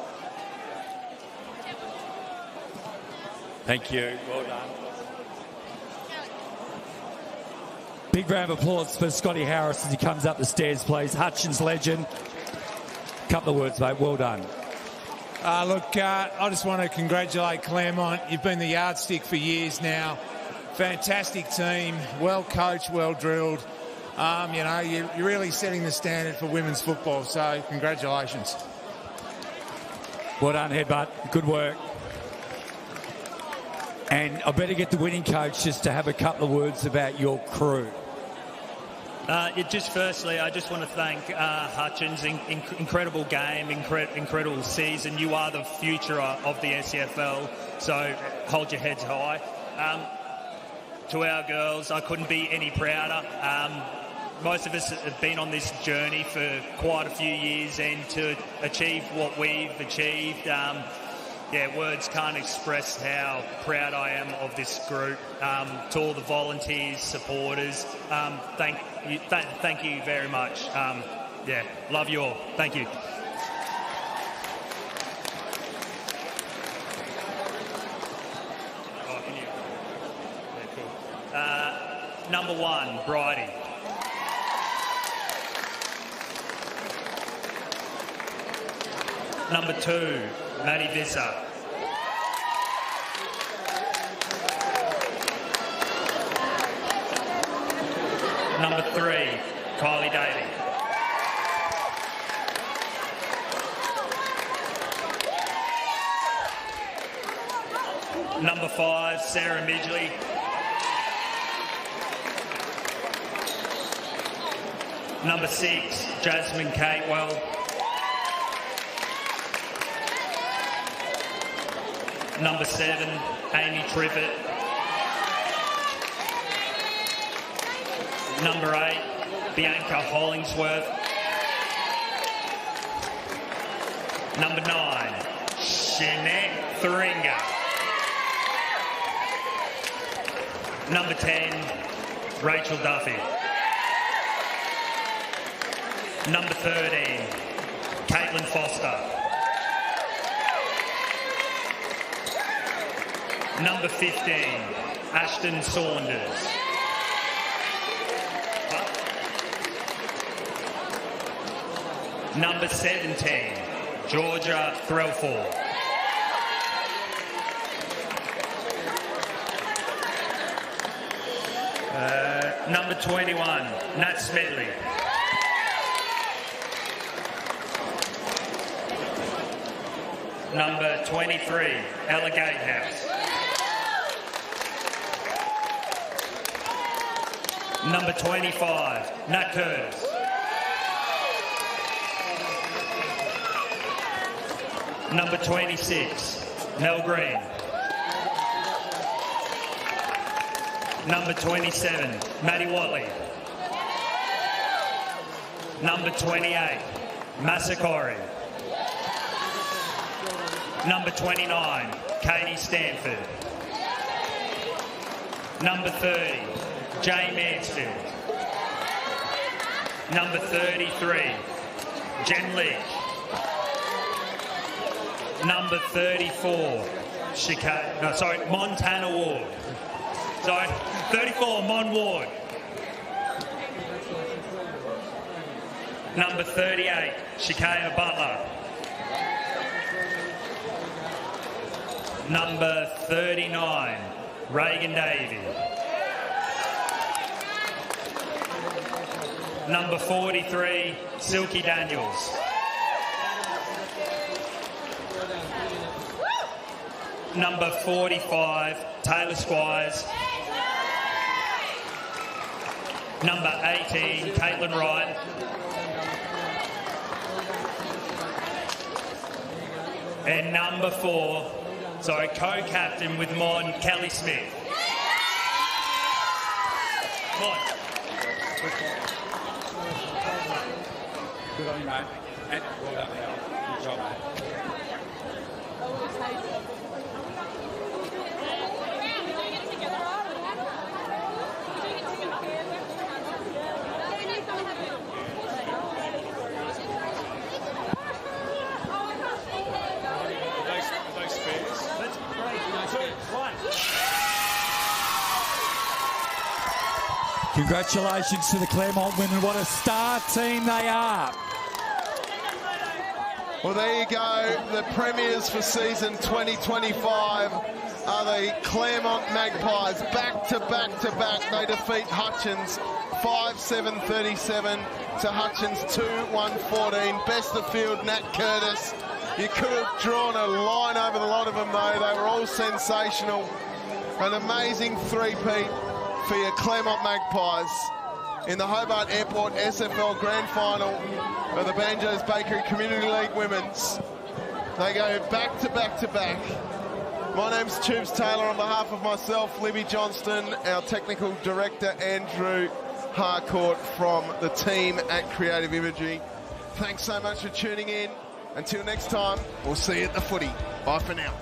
Thank you. Well done. Big round of applause for Scotty Harris as he comes up the stairs, please. Hutchins legend. Couple of words, mate. Well done. I just want to congratulate Claremont. You've been the yardstick for years now. Fantastic team. Well coached, well drilled. You're really setting the standard for women's football. So congratulations. Well done, Headbutt. Good work. And I better get the winning coach just to have a couple of words about your crew. Firstly, I just want to thank Hutchins. Incredible game, incredible season. You are the future of the SFL, so hold your heads high. To our girls, I couldn't be any prouder. Most of us have been on this journey for quite a few years, and to achieve what we've achieved, words can't express how proud I am of this group. To all the volunteers, supporters, thank you very much. Love you all. Thank you. Number 1, Bridie. Number 2, Maddie Visser. Number 3, Kylie Daly. Number 5, Sarah Midgley. Number 6, Jasmine Catewell. Number 7, Amy Triffett. Number 8, Bianca Hollingsworth. Number 9, Jeanette Thuringer. Number 10, Rachel Duffy. Number 13, Caitlin Foster. Number 15, Ashton Saunders. Number 17, Georgia Threlfall. Number 21, Nat Smedley. Number 23, Ella Gatehouse. Number 25, Nat Curtis. Number 26, Mel Green. Number 27, Maddie Watley. Number 28, Masakori. Number 29, Katie Stanford. Number 30, Jay Mansfield. Number 33, Jen Leach. Number 34, Montana Ward. Sorry, 34, Mon Ward. Number 38, Shakaya Butler. Number 39, Reagan Davey. Number 43, Silky Daniels. Number 45, Taylor Squires. Number 18, Caitlin Wright. And number 4, co-captain with Mon, Kelly Smith. Mon. Good on you, mate. And well done, mate. Good job, mate. Congratulations to the Claremont women. What a star team they are. Well, there you go. The premiers for season 2025 are the Claremont Magpies. Back to back to back. They defeat Hutchins 5-7-37 to Hutchins 2-1-14. Best of field, Nat Curtis. You could have drawn a line over the lot of them, though. They were all sensational. An amazing three-peat for your Claremont Magpies in the Hobart Airport SFL Grand Final of the Banjos Bakery Community League Women's. They go back to back to back. My name's Tubes Taylor. On behalf of myself, Libby Johnston, our technical director, Andrew Harcourt from the team at Creative Imagery. Thanks so much for tuning in. Until next time, we'll see you at the footy. Bye for now.